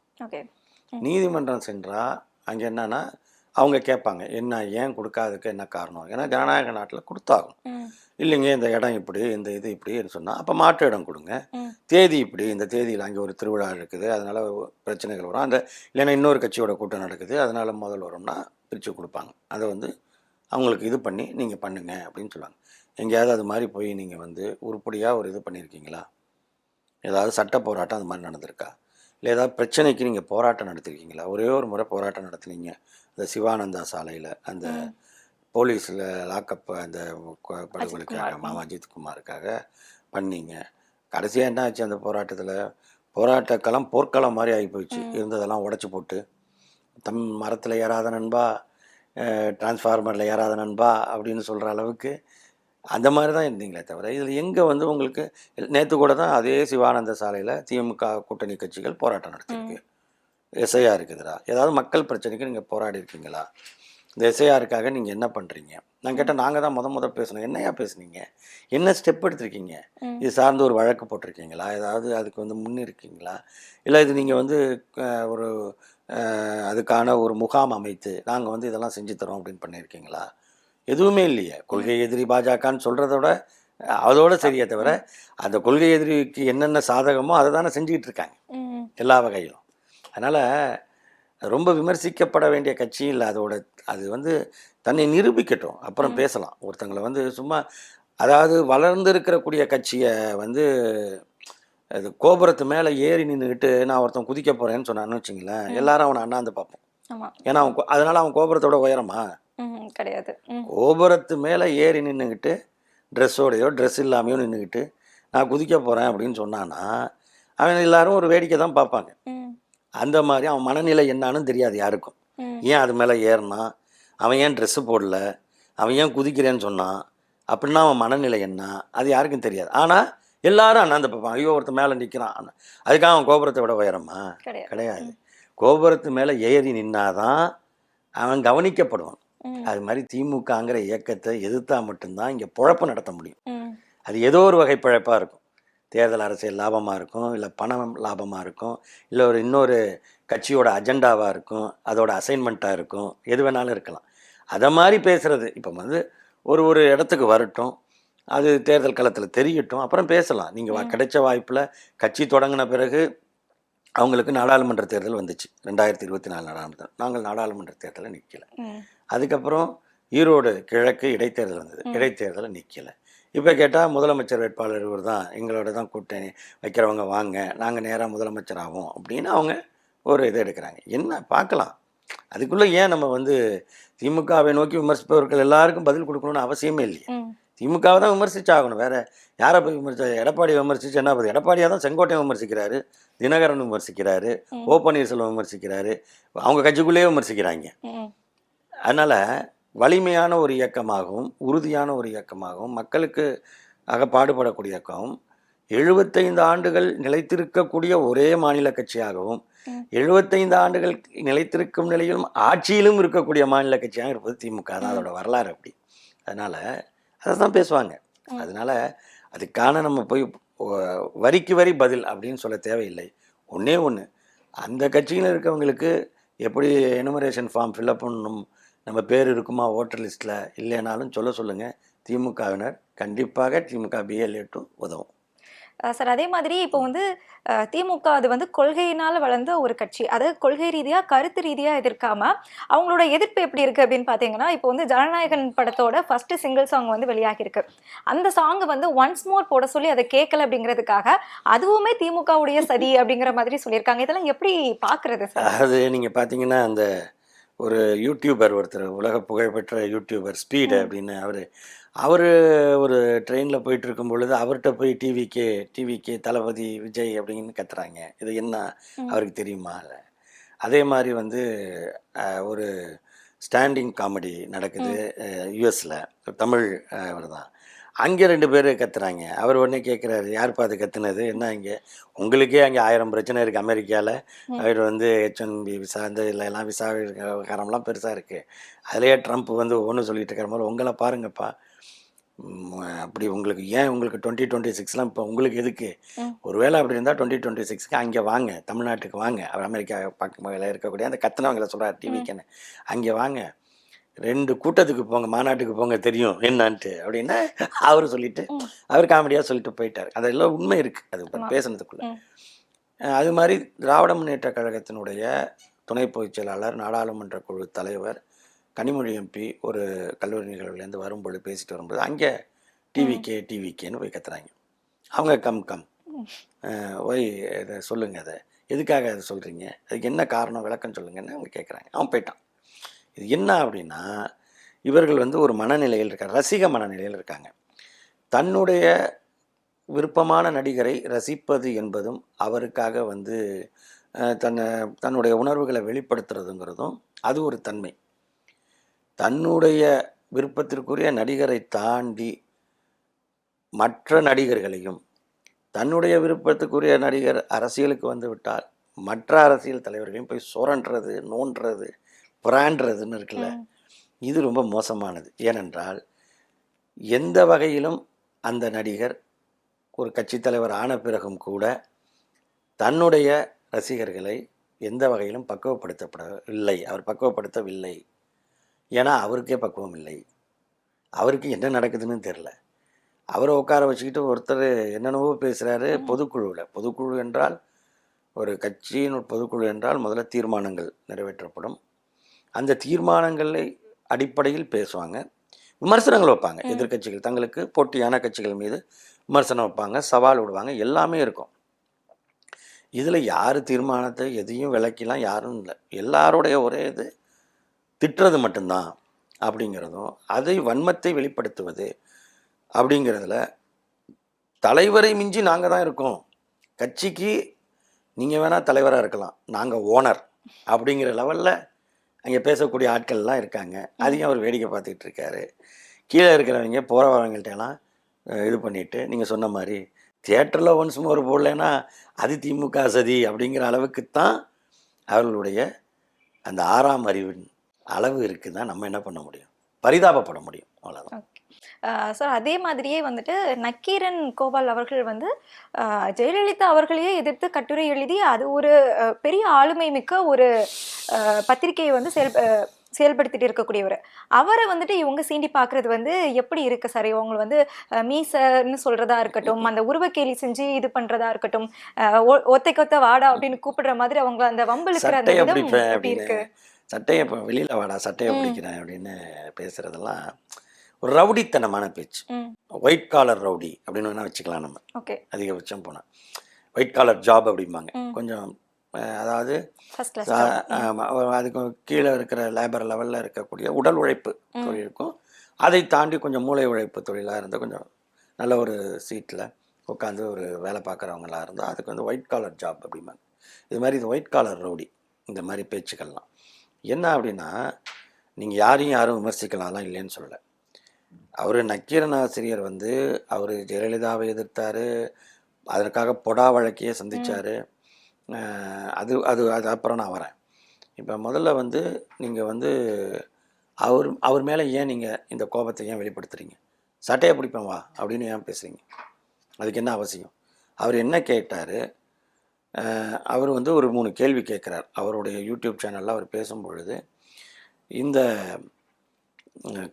நீதிமன்றம் சென்றால் அங்கே என்னன்னா அவங்க கேட்பாங்க, என்ன ஏன் கொடுக்காததுக்கு என்ன காரணம்? ஏன்னா ஜனநாயக நாட்டில் கொடுத்தாகும். இல்லைங்க இந்த இடம் இப்படி இந்த இது இப்படின்னு சொன்னால் அப்போ மாற்று இடம் கொடுங்க, தேதி இப்படி இந்த தேதியில் அங்கே ஒரு திருவிழா இருக்குது அதனால் பிரச்சனைகள் வரும், அந்த இல்லைன்னா இன்னொரு கட்சியோட கூட்டம் நடக்குது அதனால் முதல் வரும்னா பிரித்து கொடுப்பாங்க. அதை வந்து அவங்களுக்கு இது பண்ணி நீங்கள் பண்ணுங்க அப்படின்னு சொல்லுவாங்க. எங்கேயாவது அது மாதிரி போய் நீங்கள் வந்து உருப்படியாக ஒரு இது பண்ணியிருக்கீங்களா? ஏதாவது சட்ட போராட்டம் அது மாதிரி நடந்திருக்கா? இல்லை ஏதாவது பிரச்சனைக்கு நீங்கள் போராட்டம் நடத்திருக்கீங்களா? ஒரே ஒரு முறை போராட்டம் நடத்துனீங்க, அந்த சிவானந்தா சாலையில் அந்த போலீஸில் லாக்கப் அந்த படுகொலைக்காக மாமா அஜித்குமாருக்காக பண்ணீங்க. கடைசியாக என்ன ஆச்சு? அந்த போராட்டத்தில் போராட்டக்களம் போர்க்களம் மாதிரி ஆகி போயிடுச்சு. இருந்ததெல்லாம் உடச்சி போட்டு மரத்தில் ஏறாத நண்பா டிரான்ஸ்ஃபார்மரில் ஏறாத நண்பா அப்படின்னு சொல்கிற அளவுக்கு அந்த மாதிரி தான் இருந்தீங்களே தவிர இதில் எங்கே வந்து உங்களுக்கு நேற்று கூட தான் அதே சிவானந்த சாலையில் திமுக கூட்டணி கட்சிகள் போராட்டம் நடத்திருக்கு. எஸ்ஐஆருக்கு எதிராக ஏதாவது மக்கள் பிரச்சனைக்கு நீங்கள் போராடி இருக்கீங்களா? இந்த எஸ்ஐஆருக்காக நீங்கள் என்ன பண்ணுறீங்க? நான் கேட்டால் நாங்கள் தான் முத பேசணும். என்னையா பேசுனீங்க? என்ன ஸ்டெப் எடுத்திருக்கீங்க? இது சார்ந்து ஒரு வழக்கு போட்டிருக்கீங்களா? ஏதாவது அதுக்கு வந்து முன்னிருக்கீங்களா? இல்லை இது நீங்கள் வந்து ஒரு அதுக்கான ஒரு முகாம் அமைத்து நாங்கள் வந்து இதெல்லாம் செஞ்சு தரோம் அப்படின்னு பண்ணியிருக்கீங்களா? எதுவுமே இல்லையே. கொள்கை எதிரி பாஜகன்னு சொல்கிறதோட அதோட சரியே தவிர அந்த கொள்கை எதிரிக்கு என்னென்ன சாதகமோ அதை தானே செஞ்சுக்கிட்டு இருக்காங்க எல்லா வகையிலும். அதனால் ரொம்ப விமர்சிக்கப்பட வேண்டிய கட்சி இல்லை. அது வந்து தன்னை நிரூபிக்கட்டும், அப்புறம் பேசலாம். ஒருத்தங்களை வந்து சும்மா அதாவது வளர்ந்துருக்கிறக்கூடிய கட்சியை வந்து அது கோபுரத்து மேலே ஏறி நின்றுக்கிட்டு நான் ஒருத்தன் குதிக்க போகிறேன்னு சொன்னான்னு வச்சுங்களேன், எல்லாரும் அவனை அண்ணாந்து பார்ப்போம். ஏன்னா அதனால் அவன் கோபுரத்தோட உயரமா கிடையாது. கோபுரத்து மேலே ஏறி நின்றுக்கிட்டு ட்ரெஸ்ஸோடையோ ட்ரெஸ் இல்லாமையோ நின்றுக்கிட்டு நான் குதிக்க போகிறேன் அப்படின்னு சொன்னான்னா அவன் எல்லாரும் ஒரு வேடிக்கை தான் பார்ப்பாங்க. அந்த மாதிரி அவன் மனநிலை என்னான்னு தெரியாது யாருக்கும். ஏன் அது மேலே ஏறினா, அவன் ஏன் ட்ரெஸ்ஸு போடல, அவன் ஏன் குதிக்கிறேன்னு சொன்னான் அப்படின்னா அவன் மனநிலை என்ன அது யாருக்கும் தெரியாது. ஆனால் எல்லாரும் அண்ணாந்து பார்ப்பான், ஐயோ ஒருத்தர் மேலே நிற்கிறான். அதுக்காக அவன் கோபுரத்தை விட உயரமா? கிடையாது. கோபுரத்து மேலே ஏறி நின்னாதான் அவன் கவனிக்கப்படுவான். அது மாதிரி திமுகங்கிற இயக்கத்தை எதிர்த்தா மட்டும்தான் இங்கே பொழப்பு நடத்த முடியும். அது ஏதோ ஒரு வகை பிழைப்பாக இருக்கும். தேர்தல் அரசியல் லாபமாக இருக்கும், இல்லை பணம் லாபமாக இருக்கும், இல்லை இன்னொரு கட்சியோட அஜெண்டாவாக இருக்கும், அதோட அசைன்மெண்ட்டாக இருக்கும், எது வேணாலும் இருக்கலாம். அதை மாதிரி பேசுகிறது இப்போ வந்து ஒரு இடத்துக்கு வரட்டும், அது தேர்தல் களத்தில் தெரியட்டும், அப்புறம் பேசலாம். நீங்கள் கிடைச்ச வாய்ப்பில் கட்சி தொடங்கின பிறகு அவங்களுக்கு நாடாளுமன்ற தேர்தல் வந்துச்சு 2024 நாடாளுமன்ற. நாங்கள் நாடாளுமன்ற தேர்தலில் நிற்கலை. அதுக்கப்புறம் ஈரோடு கிழக்கு இடைத்தேர்தல் வந்தது, இடைத்தேர்தலில் நிற்கலை. இப்போ கேட்டால் முதலமைச்சர் வேட்பாளர் இவர் தான், எங்களோட தான் கூட்டணி வைக்கிறவங்க வாங்க, நாங்கள் நேராக முதலமைச்சர் ஆகும் அப்படின்னு அவங்க ஒரு இதை எடுக்கிறாங்க. என்ன பார்க்கலாம். அதுக்குள்ளே ஏன் நம்ம வந்து திமுகவை நோக்கி விமர்சிப்பவர்கள் எல்லாருக்கும் பதில் கொடுக்கணும்னு அவசியமே இல்லையே. திமுகவை தான் விமர்சிச்சாகணும், வேறு யாரை போய் விமர்சிச்சா? எடப்பாடி விமர்சிச்சு என்ன பதில்? எடப்பாடியாக தான் செங்கோட்டையை விமர்சிக்கிறாரு, தினகரன் விமர்சிக்கிறாரு, ஓ பன்னீர்செல்வம் விமர்சிக்கிறாரு, அவங்க கட்சிக்குள்ளேயே விமர்சிக்கிறாங்க. அதனால் வலிமையான ஒரு இயக்கமாகவும் உறுதியான ஒரு இயக்கமாகவும் மக்களுக்கு பாடுபடக்கூடிய இயக்கமும் 75 ஆண்டுகள் நிலைத்திருக்கக்கூடிய ஒரே மாநில கட்சியாகவும் 75 ஆண்டுகள் நிலைத்திருக்கும் நிலையிலும் ஆட்சியிலும் இருக்கக்கூடிய மாநில கட்சியாக இருப்பது திமுக தான். அதோட வரலாறு அப்படி. அதனால் அதை தான் பேசுவாங்க. அதனால் அதுக்கான நம்ம போய் வரிக்கு வரி பதில் அப்படின்னு சொல்ல தேவையில்லை. ஒன்றே ஒன்று, அந்த கட்சியில் இருக்கவங்களுக்கு எப்படி எனுமரேஷன் ஃபார்ம் ஃபில்அப் பண்ணணும், நம்ம பேர் இருக்குமா ஓட்டர் லிஸ்ட்டில் இல்லைனாலும் சொல்லுங்கள். திமுகவினர் கண்டிப்பாக திமுக BLA2 உதவும். சார் அதே மாதிரி இப்போ வந்து திமுக அது வந்து கொள்கையினால் வளர்ந்த ஒரு கட்சி. அதாவது கொள்கை ரீதியாக கருத்து ரீதியாக எதிர்க்காம அவங்களோட எதிர்ப்பு எப்படி இருக்குது அப்படின்னு பார்த்தீங்கன்னா, இப்போ வந்து ஜனநாயகன் படத்தோட ஃபர்ஸ்ட் சிங்கிள் சாங் வந்து வெளியாகிருக்கு. அந்த சாங் வந்து ஒன்ஸ் மோர் போட சொல்லி அதை கேட்கல அப்படிங்கிறதுக்காக அதுவுமே திமுகவுடைய சதி அப்படிங்கிற மாதிரி சொல்லியிருக்காங்க. இதெல்லாம் எப்படி பார்க்குறது சார்? அது நீங்கள் பார்த்தீங்கன்னா, அந்த ஒரு யூடியூபர் ஒருத்தர், உலக புகழ்பெற்ற யூடியூபர் ஸ்பீடு அப்படின்னு, அவர் ஒரு ட்ரெயினில் போயிட்டு இருக்கும் பொழுது அவர்கிட்ட போய் டிவிக்கே தளபதி விஜய் அப்படின்னு கத்துறாங்க. இது என்ன அவருக்கு தெரியுமா? அதே மாதிரி வந்து ஒரு ஸ்டாண்டிங் காமெடி நடக்குது யூஎஸில், தமிழ் அவர் தான். அங்கே 2 பேர் கத்துறாங்க. அவர் உடனே கேட்குறாரு, யார்ப்பா அது கத்துனது, என்ன இங்கே உங்களுக்கே அங்கே 1000 பிரச்சனை இருக்குது அமெரிக்காவில். அவர் வந்து H1B விசா இந்த எல்லாம் விசா விவகாரம்லாம் பெருசாக இருக்குது. அதிலேயே ட்ரம்ப் வந்து ஒவ்வொன்று சொல்லிட்டு இருக்கிற மாதிரி உங்களை பாருங்கப்பா, அப்படி உங்களுக்கு ஏன் உங்களுக்கு 2026லாம் இப்போ உங்களுக்கு எதுக்கு? ஒருவேளை அப்படி இருந்தால் 2026க்கு அங்கே வாங்க, தமிழ்நாட்டுக்கு வாங்க. அவர் அமெரிக்கா பக்கத்தில் இருக்கக்கூடிய அந்த கத்துனவங்களை சொல்கிறார் டிவிக்குன்னு, அங்கே வாங்க, 2 கூட்டத்துக்கு போங்க, மாநாட்டுக்கு போங்க, தெரியும் என்னான்ட்டு அப்படின்னு அவர் சொல்லிட்டு அவர் காமெடியாக சொல்லிட்டு போயிட்டார். அதெல்லாம் உண்மை இருக்குது அது பேசுனதுக்குள்ள. அது மாதிரி திராவிட முன்னேற்ற கழகத்தினுடைய துணை பொதுச் செயலாளர், நாடாளுமன்ற குழு தலைவர் கனிமொழி MP ஒரு கல்லூரி நிகழ்வுலேருந்து வரும்பொழுது பேசிட்டு வரும்போது அங்கே டிவிக்கேன்னு போய் கத்துறாங்க. அவங்க கம் ஒய் இதை சொல்லுங்கள், அதை எதுக்காக அதை சொல்கிறீங்க, அதுக்கு என்ன காரணம், விளக்கம் சொல்லுங்கன்னு அவங்க கேட்குறாங்க. அவன் போயிட்டான். இது என்ன அப்படின்னா, இவர்கள் வந்து ஒரு மனநிலையில் இருக்காங்க, ரசிக மனநிலையில் இருக்காங்க. தன்னுடைய விருப்பமான நடிகரை ரசிப்பது என்பதும் அவருக்காக வந்து தன்னுடைய உணர்வுகளை வெளிப்படுத்துறதுங்கிறதும் அது ஒரு தன்மை. தன்னுடைய விருப்பத்திற்குரிய நடிகரை தாண்டி மற்ற நடிகர்களையும், தன்னுடைய விருப்பத்துக்குரிய நடிகர் அரசியலுக்கு வந்து விட்டால் மற்ற அரசியல் தலைவர்களையும் போய் சுரண்டுறது, நோண்டுறது, பிராண்டுறதுன்னு இருக்குல்ல, இது ரொம்ப மோசமானது. ஏனென்றால் எந்த வகையிலும் அந்த நடிகர் ஒரு கட்சி தலைவர் ஆன பிறகும் கூட தன்னுடைய ரசிகர்களை எந்த வகையிலும் பக்குவப்படுத்தப்படவில்லை, அவர் பக்குவப்படுத்தவில்லை. ஏன்னா அவருக்கே பக்குவம் இல்லை, அவருக்கு என்ன நடக்குதுன்னு தெரில. அவரை உட்கார வச்சுக்கிட்டு ஒருத்தர் என்னென்னவோ பேசுகிறாரு பொதுக்குழு என்றால், ஒரு கட்சியின் பொதுக்குழு என்றால் முதல்ல தீர்மானங்கள் நிறைவேற்றப்படும். அந்த தீர்மானங்களை அடிப்படையில் பேசுவாங்க, விமர்சனங்கள் வைப்பாங்க. எதிர்கட்சிகள் தங்களுக்கு போட்டியான கட்சிகள் மீது விமர்சனம் வைப்பாங்க, சவால் விடுவாங்க, எல்லாமே இருக்கும். இதில் யார் தீர்மானத்தை எதையும் விளக்கிலாம் யாரும் இல்லை. எல்லாருடைய ஒரே இது திட்டுறது மட்டும்தான் அப்படிங்கிறதும், அதை வன்மத்தை வெளிப்படுத்துவது அப்படிங்கிறதுல தலைவரை மிஞ்சி நாங்கள் தான் இருக்கோம், கட்சிக்கு நீங்கள் வேணால் தலைவராக இருக்கலாம், நாங்கள் ஓனர் அப்படிங்கிற லெவலில் அங்கே பேசக்கூடிய ஆட்கள்லாம் இருக்காங்க. அதையும் அவர் வேடிக்கை பார்த்துக்கிட்டு இருக்காரு. கீழே இருக்கிறவங்க போகிற வரவங்கள்ட்டெல்லாம் இது பண்ணிவிட்டு, நீங்கள் சொன்ன மாதிரி தியேட்டரில் ஒன்ஸ் மோர் போடலைன்னா அது திமுக சதி அப்படிங்கிற அளவுக்குத்தான் அவர்களுடைய அந்த 6ஆம் அறிவின் அளவு இருக்குது. தான் நம்ம என்ன பண்ண முடியும், பரிதாபப்பட முடியும், அவ்வளோதான். சார் அதே மாதிரியே வந்துட்டு நக்கீரன் கோபால் அவர்கள் வந்து ஜெயலலிதா அவர்களையே எதிர்த்து கட்டுரை எழுதி அது ஒரு பெரிய ஆளுமை மிக்க ஒரு பத்திரிகையை வந்து செயல்படுத்திட்டு இருக்கக்கூடியவர். அவரை வந்துட்டு இவங்க சீண்டி பார்க்கறது வந்து எப்படி இருக்கு சார்? இவங்க வந்து மீசன்னு சொல்றதா இருக்கட்டும், அந்த உருவக்கேலி செஞ்சு இது பண்றதா இருக்கட்டும், ஒத்தைக்கொத்த வாடா அப்படின்னு கூப்பிடுற மாதிரி அவங்க அந்த வம்பளுக்கிற அந்த விதம் எப்படி இருக்கு? சட்டையை இப்போ வெளியில் வாடா சட்டையை பிடிக்கிறேன் அப்படின்னு பேசுகிறதெல்லாம் ஒரு ரவுடித்தனமான பேச்சு. ஒயிட் காலர் ரவுடி அப்படின்னு வேணால் வச்சுக்கலாம் நம்ம. ஓகே, அதிகபட்சம் போனால் ஒயிட் காலர் ஜாப் அப்படிம்பாங்க. கொஞ்சம் அதாவது அதுக்கு கீழே இருக்கிற லேபர் லெவலில் இருக்கக்கூடிய உடல் உழைப்பு தொழிலுக்கும் அதை தாண்டி கொஞ்சம் மூளை உழைப்பு தொழிலாக இருந்தால், கொஞ்சம் நல்ல ஒரு சீட்டில் உட்காந்து ஒரு வேலை பார்க்குறவங்களாக இருந்தால் அதுக்கு வந்து ஒயிட் காலர் ஜாப் அப்படிம்பாங்க. இது மாதிரி இது ஒயிட் காலர் ரவுடி, இந்த மாதிரி பேச்சுக்கள்லாம் என்ன அப்படின்னா, நீங்கள் யாரும் விமர்சிக்கலாம்லாம் இல்லைன்னு சொல்லலை. அவர் நக்கீரன் ஆசிரியர் வந்து அவர் ஜெயலலிதாவை எதிர்த்தார், அதற்காக பொடா வழக்கையே சந்தித்தார். அது அது அது அப்புறம் நான் வரேன். இப்போ முதல்ல வந்து நீங்கள் வந்து அவர் மேலே ஏன் நீங்கள் இந்த கோபத்தை ஏன் வெளிப்படுத்துகிறீங்க? சட்டையை பிடிப்பேன் வா அப்படின்னு ஏன் பேசுகிறீங்க? அதுக்கு என்ன அவசியம்? அவர் என்ன கேட்டார், அவர் வந்து ஒரு 3 கேள்வி கேட்குறார். அவருடைய யூடியூப் சேனலில் அவர் பேசும்பொழுது, இந்த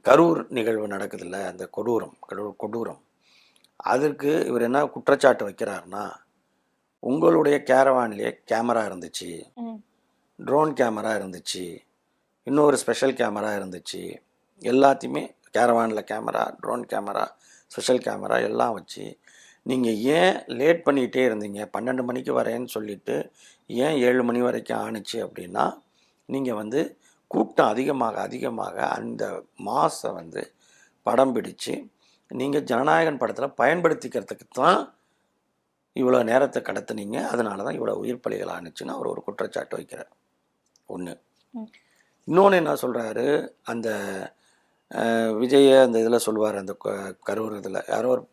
கரூர் நிகழ்வு நடக்குதுல்ல, அந்த கொடூரம் அதற்கு இவர் என்ன குற்றச்சாட்டு வைக்கிறாருன்னா, உங்களுடைய கேரவான்லேயே கேமரா இருந்துச்சு, ம். ட்ரோன் கேமரா இருந்துச்சு, இன்னொரு ஸ்பெஷல் கேமரா இருந்துச்சு, எல்லாத்தையுமே கேரவானில் camera, drone camera, special camera எல்லாம் வச்சு நீங்கள் ஏன் லேட் பண்ணிக்கிட்டே இருந்தீங்க? 12 மணிக்கு வரேன்னு சொல்லிவிட்டு ஏன் 7 மணி வரைக்கும் ஆணுச்சு அப்படின்னா, நீங்கள் வந்து கூட்டம் அதிகமாக அந்த மாஸை வந்து படம் பிடிச்சு நீங்கள் ஜனநாயகன் படத்தில் பயன்படுத்திக்கிறதுக்கு தான் இவ்வளோ நேரத்தை கடத்துனீங்க, அதனால தான் இவ்வளோ உயிர் பலிகள் ஆணுச்சுன்னு அவர் ஒரு குற்றச்சாட்டு வைக்கிறார். ஒன்று. ம். இன்னொன்று என்ன சொல்கிறாரு, அந்த விஜய அந்த இதில் சொல்லுவார், அந்த கரூர் இதில் யாரோ ஒரு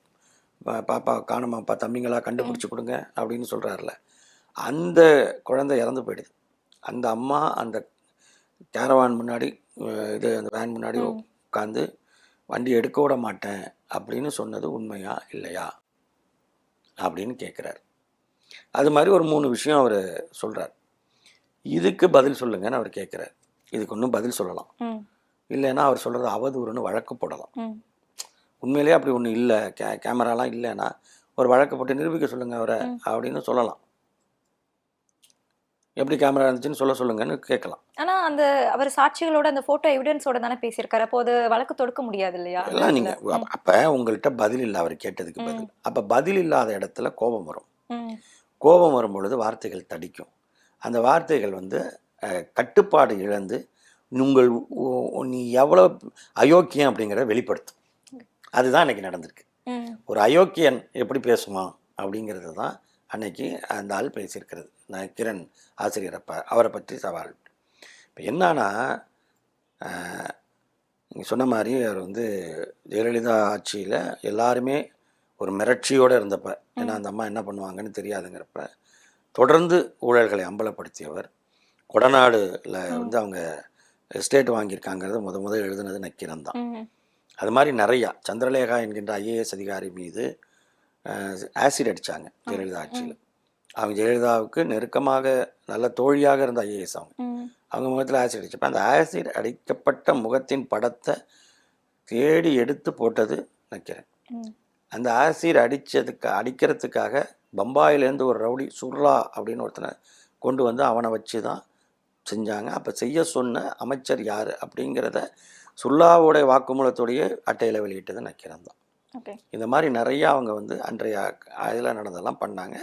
பாப்பா காணுமாப்பா, தம்பிங்களா கண்டுபிடிச்சி கொடுங்க அப்படின்னு சொல்கிறாருல, அந்த குழந்தை இறந்து போயிடுது. அந்த அம்மா அந்த கேரவான் முன்னாடி அந்த வேன் முன்னாடி உட்காந்து வண்டி எடுக்க விட மாட்டேன் அப்படின்னு சொன்னது உண்மையா இல்லையா அப்படின்னு கேட்குறாரு. அது மாதிரி ஒரு 3 விஷயம் அவர் சொல்கிறார். இதுக்கு பதில் சொல்லுங்கன்னு அவர் கேட்குறார். இதுக்கு ஒன்றும் பதில் சொல்லலாம், இல்லைன்னா அவர் சொல்கிறது அவதூறுன்னு வழக்கு போடலாம். உண்மையிலேயே அப்படி ஒன்றும் இல்லை, கேமராலாம் இல்லைன்னா ஒரு வழக்கு போட்டு நிரூபிக்க சொல்லுங்கள் அவரை அப்படின்னு சொல்லலாம். எப்படி கேமரா இருந்துச்சுன்னு சொல்லுங்கன்னு கேட்கலாம். ஆனா அந்த அவர் சாட்சிகளோட அந்த போட்டோ எவிடன்ஸோட தானே பேசியிருக்காரு. அப்போ அது வழக்கு தொடுக்க முடியாது இல்லையா? எல்லாம் நீங்கள் அப்போ உங்கள்கிட்ட பதில் இல்லை, அவர் கேட்டதுக்கு பதில். அப்போ பதில் இல்லாத இடத்துல கோபம் வரும். கோபம் வரும் பொழுது வார்த்தைகள் தடிக்கும். அந்த வார்த்தைகள் வந்து கட்டுப்பாடு இழந்து நீ எவ்வளோ அயோக்கியம் அப்படிங்கிறத வெளிப்படுத்தும். அதுதான் அன்னைக்கு நடந்திருக்கு. ஒரு அயோக்கியன் எப்படி பேசுமா அப்படிங்கிறது தான் அன்னைக்கு அந்த ஆள் பேசியிருக்கிறது. கிரண் ஆசிரியர் அவரை பற்றி சவால். இப்போ என்னன்னா, நீங்கள் சொன்ன மாதிரி அவர் வந்து ஜெயலலிதா ஆட்சியில் எல்லாருமே ஒரு மிரட்சியோடு இருந்தப்ப, ஏன்னா அந்த அம்மா என்ன பண்ணுவாங்கன்னு தெரியாதுங்கிறப்ப தொடர்ந்து ஊழல்களை அம்பலப்படுத்தியவர். கொடநாடுல வந்து அவங்க எஸ்டேட் வாங்கியிருக்காங்கிறது முதல் எழுதுனது நக்கீரன் தான். அது மாதிரி நிறையா சந்திரலேகா என்கின்ற ஐஏஎஸ் அதிகாரி மீது ஆசிட் அடித்தாங்க ஜெயலலிதா ஆட்சியில். அவங்க ஜெயலலிதாவுக்கு நெருக்கமாக நல்ல தோழியாக இருந்த ஐஏஎஸ் அவங்க முகத்தில் ஆசிட் அடித்தப்ப அந்த ஆசிட் அடிக்கப்பட்ட முகத்தின் படத்தை தேடி எடுத்து போட்டது நக்கீரன். அந்த ஆசிட் அடிக்கிறதுக்காக பம்பாயிலேருந்து ஒரு ரவுடி சுர்லா அப்படின்னு ஒருத்தனை கொண்டு வந்து அவனை வச்சு தான் செஞ்சாங்க. அப்போ செய்ய சொன்ன அமைச்சர் யார் அப்படிங்கிறத சுர்லாவுடைய வாக்குமூலத்தோடைய அட்டையில் வெளியிட்டது நக்கீரன் தான். இந்த மாதிரி நிறையா அவங்க வந்து அன்றைய இதில் நடந்ததெல்லாம் பண்ணாங்க.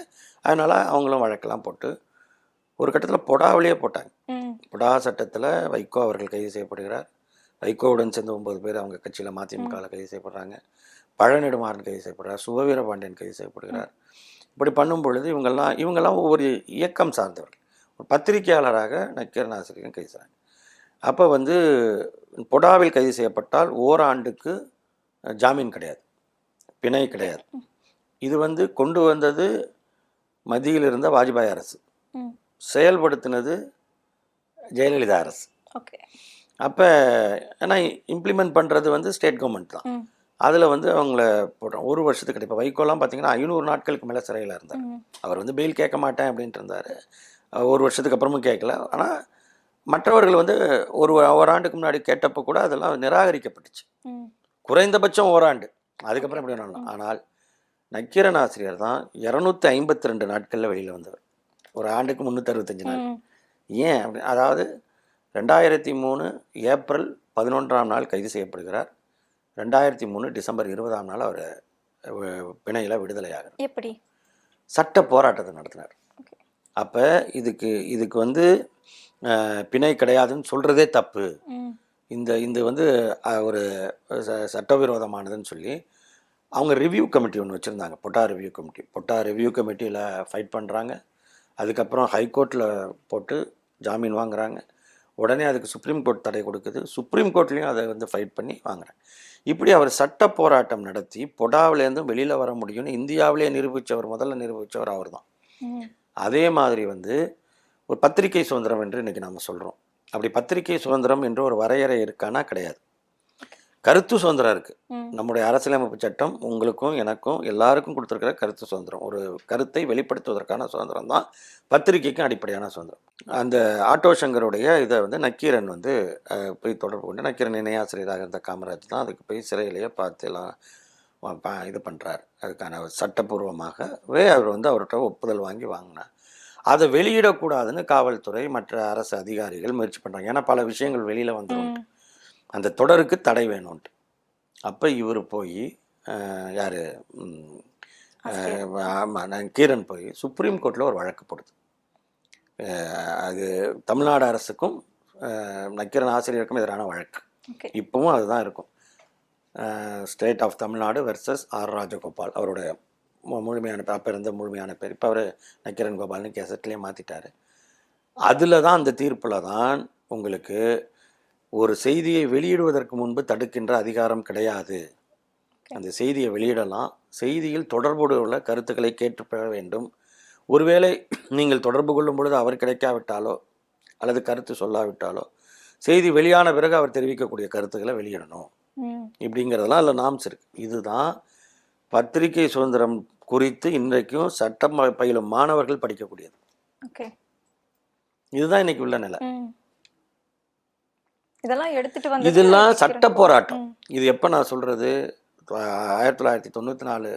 அதனால் அவங்களும் வழக்கெல்லாம் போட்டு ஒரு கட்டத்தில் பொடாவிலேயே போட்டாங்க. பொடா சட்டத்தில் வைகோ அவர்கள் கைது செய்யப்படுகிறார். வைகோவுடன் சேர்ந்து 9 பேர் அவங்க கட்சியில் மதிமுகவில் கைது செய்யப்படுறாங்க. பழநெடுமாறன் கைது செய்யப்படுறார். சுபவீரபாண்டியன் கைது செய்யப்படுகிறார். இப்படி பண்ணும் பொழுது இவங்கெல்லாம் ஒவ்வொரு இயக்கம் சார்ந்தவர்கள். ஒரு பத்திரிகையாளராக நக்கீரன் ஆசிரியரும் கைது செய்கிறாங்க. அப்போ வந்து பொடாவில் கைது செய்யப்பட்டால் ஓராண்டுக்கு ஜாமீன் கிடையாது, பிணை கிடையாது. இது வந்து கொண்டு வந்தது மத்தியில் இருந்த வாஜ்பாய் அரசு, செயல்படுத்தினது ஜெயலலிதா அரசு. அப்போ ஏன்னா இம்ப்ளிமெண்ட் பண்ணுறது வந்து ஸ்டேட் கவர்மெண்ட் தான். அதில் வந்து அவங்கள போடுறோம் 1 வருஷத்துக்கு கிடையாது. இப்போ வைகோலாம் பார்த்தீங்கன்னா 500 நாட்களுக்கு மேலே சிறையில் இருந்தார். அவர் வந்து பெயில் கேட்க மாட்டேன் அப்படின்ட்டு இருந்தார். 1 வருஷத்துக்கு அப்புறமும் கேட்கல. ஆனால் மற்றவர்கள் வந்து ஓராண்டுக்கு முன்னாடி கேட்டப்போ கூட அதெல்லாம் நிராகரிக்கப்பட்டுச்சு. குறைந்தபட்சம் ஓராண்டு, அதுக்கப்புறம் எப்படி வேணாலும். ஆனால் நக்கீரன் ஆசிரியர் தான் 252 நாட்களில் வெளியில் வந்தவர். ஒரு ஆண்டுக்கு 365 நாள். ஏன் அப்படி? அதாவது 2003 ஏப்ரல் 11ஆம் நாள் கைது செய்யப்படுகிறார். 2003 டிசம்பர் 20ஆம் நாள் அவர் பிணையில் விடுதலையாகிறார். எப்படி? சட்ட போராட்டத்தை நடத்தினார். அப்போ இதுக்கு வந்து பிணை கிடையாதுன்னு சொல்கிறதே தப்பு. இந்த வந்து ஒரு சட்டவிரோதமானதுன்னு சொல்லி அவங்க ரிவ்யூ கமிட்டி ஒன்று வச்சுருந்தாங்க, பொட்டா ரிவ்யூ கமிட்டியில் ஃபைட் பண்ணுறாங்க. அதுக்கப்புறம் ஹைகோர்ட்டில் போட்டு ஜாமீன் வாங்குகிறாங்க. உடனே அதுக்கு சுப்ரீம் கோர்ட் தடை கொடுக்குது. சுப்ரீம் கோர்ட்லேயும் அதை வந்து ஃபைட் பண்ணி வாங்குறாங்க. இப்படி அவர் சட்ட போராட்டம் நடத்தி பொடாவிலேருந்தும் வெளியில் வர முடியும்னு இந்தியாவிலே முதல்ல நிரூபித்தவர் அவர் தான். அதே மாதிரி வந்து ஒரு பத்திரிகை சுதந்திரம் என்று இன்றைக்கி நம்ம சொல்கிறோம். அப்படி பத்திரிகை சுதந்திரம் என்று ஒரு வரையறை இருக்கானா? கிடையாது. கருத்து சுதந்திரம் இருக்குது. ம். நம்முடைய அரசியலமைப்பு சட்டம் உங்களுக்கும் எனக்கும் எல்லாருக்கும் கொடுத்துருக்கிற கருத்து சுதந்திரம், ஒரு கருத்தை வெளிப்படுத்துவதற்கான சுதந்திரம் தான் பத்திரிகைக்கும் அடிப்படையான சுதந்திரம். அந்த ஆட்டோ சங்கருடைய இதை வந்து நக்கீரன் வந்து போய் தொடர்பு கொண்டு, நக்கீரன் இணையாசிரியராக இருந்த காமராஜ் தான் அதுக்கு போய் சிறையிலேயே பார்த்து எல்லாம் இது பண்ணுறாரு. அதுக்கான சட்டப்பூர்வமாகவே அவர் வந்து அவர்கிட்ட ஒப்புதல் வாங்கினார். அதை வெளியிடக்கூடாதுன்னு காவல்துறை மற்ற அரசு அதிகாரிகள் முயற்சி பண்ணுறாங்க. ஏன்னா பல விஷயங்கள் வெளியில் வந்துடும், அந்த தொடருக்கு தடை வேணும்ன்ட்டு. அப்போ இவர் போய் யார் நக்கீரன் போய் சுப்ரீம் கோர்ட்டில் ஒரு வழக்கு போடுது. அது தமிழ்நாடு அரசுக்கும் நக்கீரன் ஆசிரியருக்கும் எதிரான வழக்கு. இப்போவும் அதுதான் இருக்கும். State of Tamil Nadu versus R Rajagopal, அவரோட முழுமையான அப்போ இருந்த முழுமையான பேர். இப்போ அவர் நக்கீரன் கோபால்னு கேசட்லேயே மாற்றிட்டார். அதில் தான் அந்த தீர்ப்பில் தான் உங்களுக்கு ஒரு செய்தியை வெளியிடுவதற்கு முன்பு தடுக்கின்ற அதிகாரம் கிடையாது. அந்த செய்தியை வெளியிடலாம், செய்தியில் தொடர்போடு உள்ள கருத்துக்களை கேட்டுப்பெற வேண்டும். ஒருவேளை நீங்கள் தொடர்பு கொள்ளும் பொழுது அவர் கிடைக்காவிட்டாலோ அல்லது கருத்து சொல்லாவிட்டாலோ செய்தி வெளியான பிறகு அவர் தெரிவிக்கக்கூடிய கருத்துக்களை வெளியிடணும் இப்படிங்கிறதெல்லாம் அதில் நாம்ஸ் இருக்கு. இதுதான் பத்திரிகை சுதந்திரம் குறித்து இன்றைக்கும் சட்டம் பயிலும் மாணவர்கள் படிக்கக்கூடியது. இதுதான் இன்னைக்கு உள்ள நிலை. இதெல்லாம் சட்ட போராட்டம். இது எப்போ நான் சொல்றது, 1994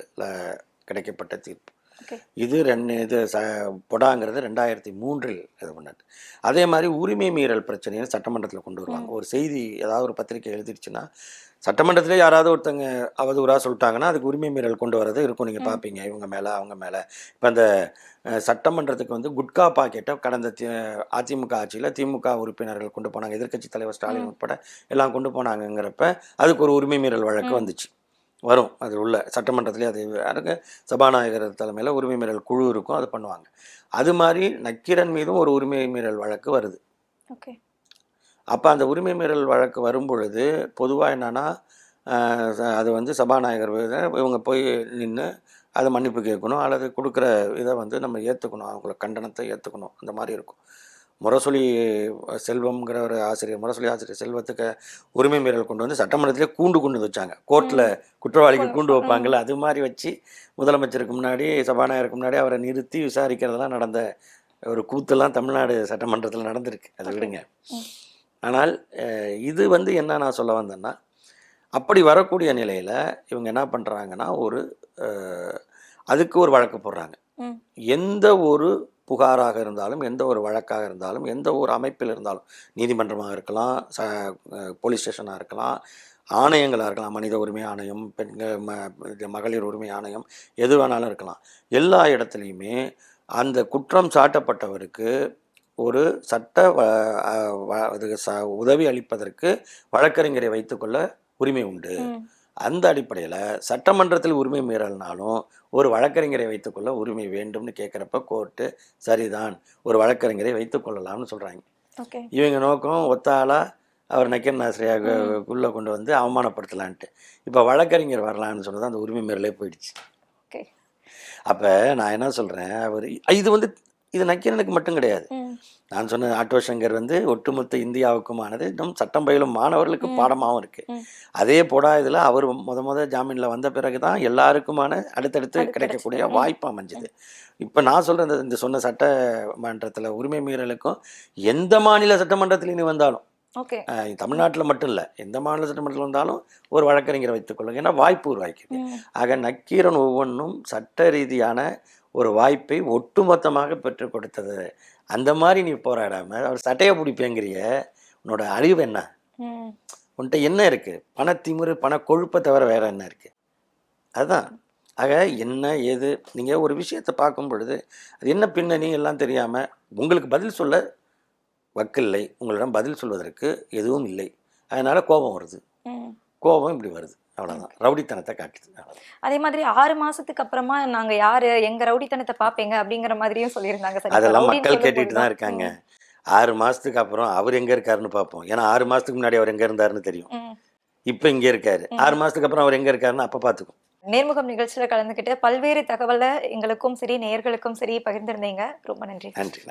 கிடைக்கப்பட்ட தீர்ப்பு. இது பொடாங்கிறது 2003 இது பண்ணது. அதே மாதிரி உரிமை மீறல் பிரச்சனையை சட்டமன்றத்தில் கொண்டு வருவாங்க. ஒரு செய்தி ஏதாவது ஒரு பத்திரிகை எழுதிடுச்சுன்னா சட்டமன்றத்திலே யாராவது ஒருத்தங்க அவதூறாக சொல்லிட்டாங்கன்னா அதுக்கு உரிமை மீறல் கொண்டு வரது இருக்கும். நீங்கள் பார்ப்பீங்க இவங்க மேலே அவங்க மேலே. இப்போ அந்த சட்டமன்றத்துக்கு வந்து குட்கா பாக்கெட்டை கடந்த அதிமுக ஆட்சியில் திமுக உறுப்பினர்கள் கொண்டு போனாங்க, எதிர்க்கட்சி தலைவர் ஸ்டாலின் உட்பட எல்லாம் கொண்டு போனாங்கங்கிறப்ப அதுக்கு ஒரு உரிமை மீறல் வழக்கு வந்துச்சு. வரும் அது உள்ள சட்டமன்றத்திலே. அது யாருக்கு சபாநாயகர் தலைமையில் உரிமை மீறல் குழு இருக்கும், அது பண்ணுவாங்க. அது மாதிரி நக்கீரன் மீதும் ஒரு உரிமை மீறல் வழக்கு வருது. அப்போ அந்த உரிமை மீறல் வழக்கு வரும் பொழுது பொதுவாக என்னன்னா அது வந்து சபாநாயகர் இவங்க போய் நின்று அதை மன்னிப்பு கேட்கணும் அல்லது கொடுக்குற இதை வந்து நம்ம ஏற்றுக்கணும், அவங்கள கண்டனத்தை ஏற்றுக்கணும். அந்த மாதிரி இருக்கும். முரசொலி செல்வம்ங்கிற ஒரு ஆசிரியர், முரசொலி ஆசிரியர் செல்வத்துக்கு உரிமை மீறல் கொண்டு வந்து சட்டமன்றத்திலே கூண்டு வச்சாங்க. கோர்ட்டில் குற்றவாளிக்கு கூண்டு வைப்பாங்கள்ல, அது மாதிரி வச்சு முதலமைச்சருக்கு முன்னாடி சபாநாயகருக்கு முன்னாடி அவரை நிறுத்தி விசாரிக்கிறதெல்லாம் நடந்த ஒரு கூத்தெல்லாம் தமிழ்நாடு சட்டமன்றத்தில் நடந்திருக்கு. அதை விடுங்க. ஆனால் இது வந்து என்ன நான் சொல்ல வந்தேன்னா, அப்படி வரக்கூடிய நிலையில் இவங்க என்ன பண்ணுறாங்கன்னா அதுக்கு ஒரு வழக்கு போடுறாங்க. எந்த ஒரு புகாராக இருந்தாலும், எந்த ஒரு வழக்காக இருந்தாலும், எந்த ஒரு அமைப்பில் இருந்தாலும், நீதிமன்றமாக இருக்கலாம், போலீஸ் ஸ்டேஷனாக இருக்கலாம், ஆணையங்களாக இருக்கலாம், மனித உரிமை ஆணையம், மகளிர் உரிமை ஆணையம், எது வேணாலும் இருக்கலாம். எல்லா இடத்துலையுமே அந்த குற்றம் சாட்டப்பட்டவருக்கு ஒரு சட்ட உதவி அளிப்பதற்கு வழக்கறிஞரை வைத்துக்கொள்ள உரிமை உண்டு. அந்த அடிப்படையில் சட்டமன்றத்தில் உரிமை மீறல்னாலும் ஒரு வழக்கறிஞரை வைத்துக்கொள்ள உரிமை வேண்டும்னு கேட்குறப்ப கோர்ட்டு சரிதான், ஒரு வழக்கறிஞரை வைத்துக்கொள்ளலாம்னு சொல்கிறாங்க. இவங்க நோக்கம் ஒத்தாளாக அவர் நக்கீரன் ஆசிரியாக உள்ளே கொண்டு வந்து அவமானப்படுத்தலான்ட்டு. இப்போ வழக்கறிஞர் வரலான்னு சொன்னது அந்த உரிமை மீறலே போயிடுச்சு. அப்போ நான் என்ன சொல்கிறேன், இது நக்கீரனுக்கு மட்டும் கிடையாது. நான் சொன்ன ஆட்டோ சங்கர் வந்து ஒட்டுமொத்த இந்தியாவுக்குமானது, இன்னும் சட்டம் பயிலும் மாணவர்களுக்கு பாடமாகவும் இருக்குது. அதே போடா இதில் அவர் முத ஜாமீனில் வந்த பிறகு தான் எல்லாருக்குமான அடுத்தடுத்து கிடைக்கக்கூடிய வாய்ப்பு அமைஞ்சுது. இப்போ நான் சொல்கிற இந்த சொன்ன சட்டமன்றத்தில் உரிமை மீறலுக்கும் எந்த மாநில சட்டமன்றத்தில் இனி வந்தாலும், தமிழ்நாட்டில் மட்டும் இல்லை, எந்த மாநில சட்டமன்றத்தில் வந்தாலும் ஒரு வழக்கறிஞரை வைத்துக்கொள்ளுங்க, ஏன்னா வாய்ப்பு உருவாக்கிது. ஆக நக்கீரன் ஒவ்வொன்றும் சட்ட ரீதியான ஒரு வாய்ப்பை ஒட்டுமொத்தமாக பெற்றுக் கொடுத்தது. அந்த மாதிரி நீ போராடாம அவர் சட்டையை பிடிப்பேங்கிறிய, உன்னோட அறிவு என்ன? உன்கிட்ட என்ன இருக்கு? பணத்திமுறு, பண கொழுப்பை தவிர வேற என்ன இருக்கு? அதுதான். ஆக என்ன ஏது நீங்கள் ஒரு விஷயத்தை பார்க்கும் பொழுது அது என்ன பின்னணி எல்லாம் தெரியாமல் உங்களுக்கு பதில் சொல்ல வக்கில்லை, உங்களிடம் பதில் சொல்வதற்கு எதுவும் இல்லை. அதனால கோபம் வருது. கோபம் இப்படி வருது, அவ்வளோதான். ரவுடித்தனத்தை காட்டுது. அதே மாதிரி 6 மாசத்துக்கு அப்புறமா நாங்க யாரு எங்க ரவுடித்தனத்தை பாப்பீங்க அப்படிங்கிற மாதிரியும் சொல்லியிருந்தாங்க. அதெல்லாம் மக்கள் கேட்டுட்டு தான் இருக்காங்க. 6 மாசத்துக்கு அப்புறம் அவர் எங்க இருக்காருன்னு பார்ப்போம். ஏன்னா 6 மாசத்துக்கு முன்னாடி அவர் எங்க இருந்தாருன்னு தெரியும். இப்போ இங்கே இருக்காரு. 6 மாசத்துக்கு அப்புறம் அவர் எங்க இருக்காருன்னு அப்ப பார்த்துக்கும். நேர்முகம் நிகழ்ச்சியில கலந்துக்கிட்டு பல்வேறு தகவலை எங்களுக்கும் சரி நேயர்களுக்கும் சரி பகிர்ந்திருந்தீங்க. ரொம்ப நன்றி. நன்றி.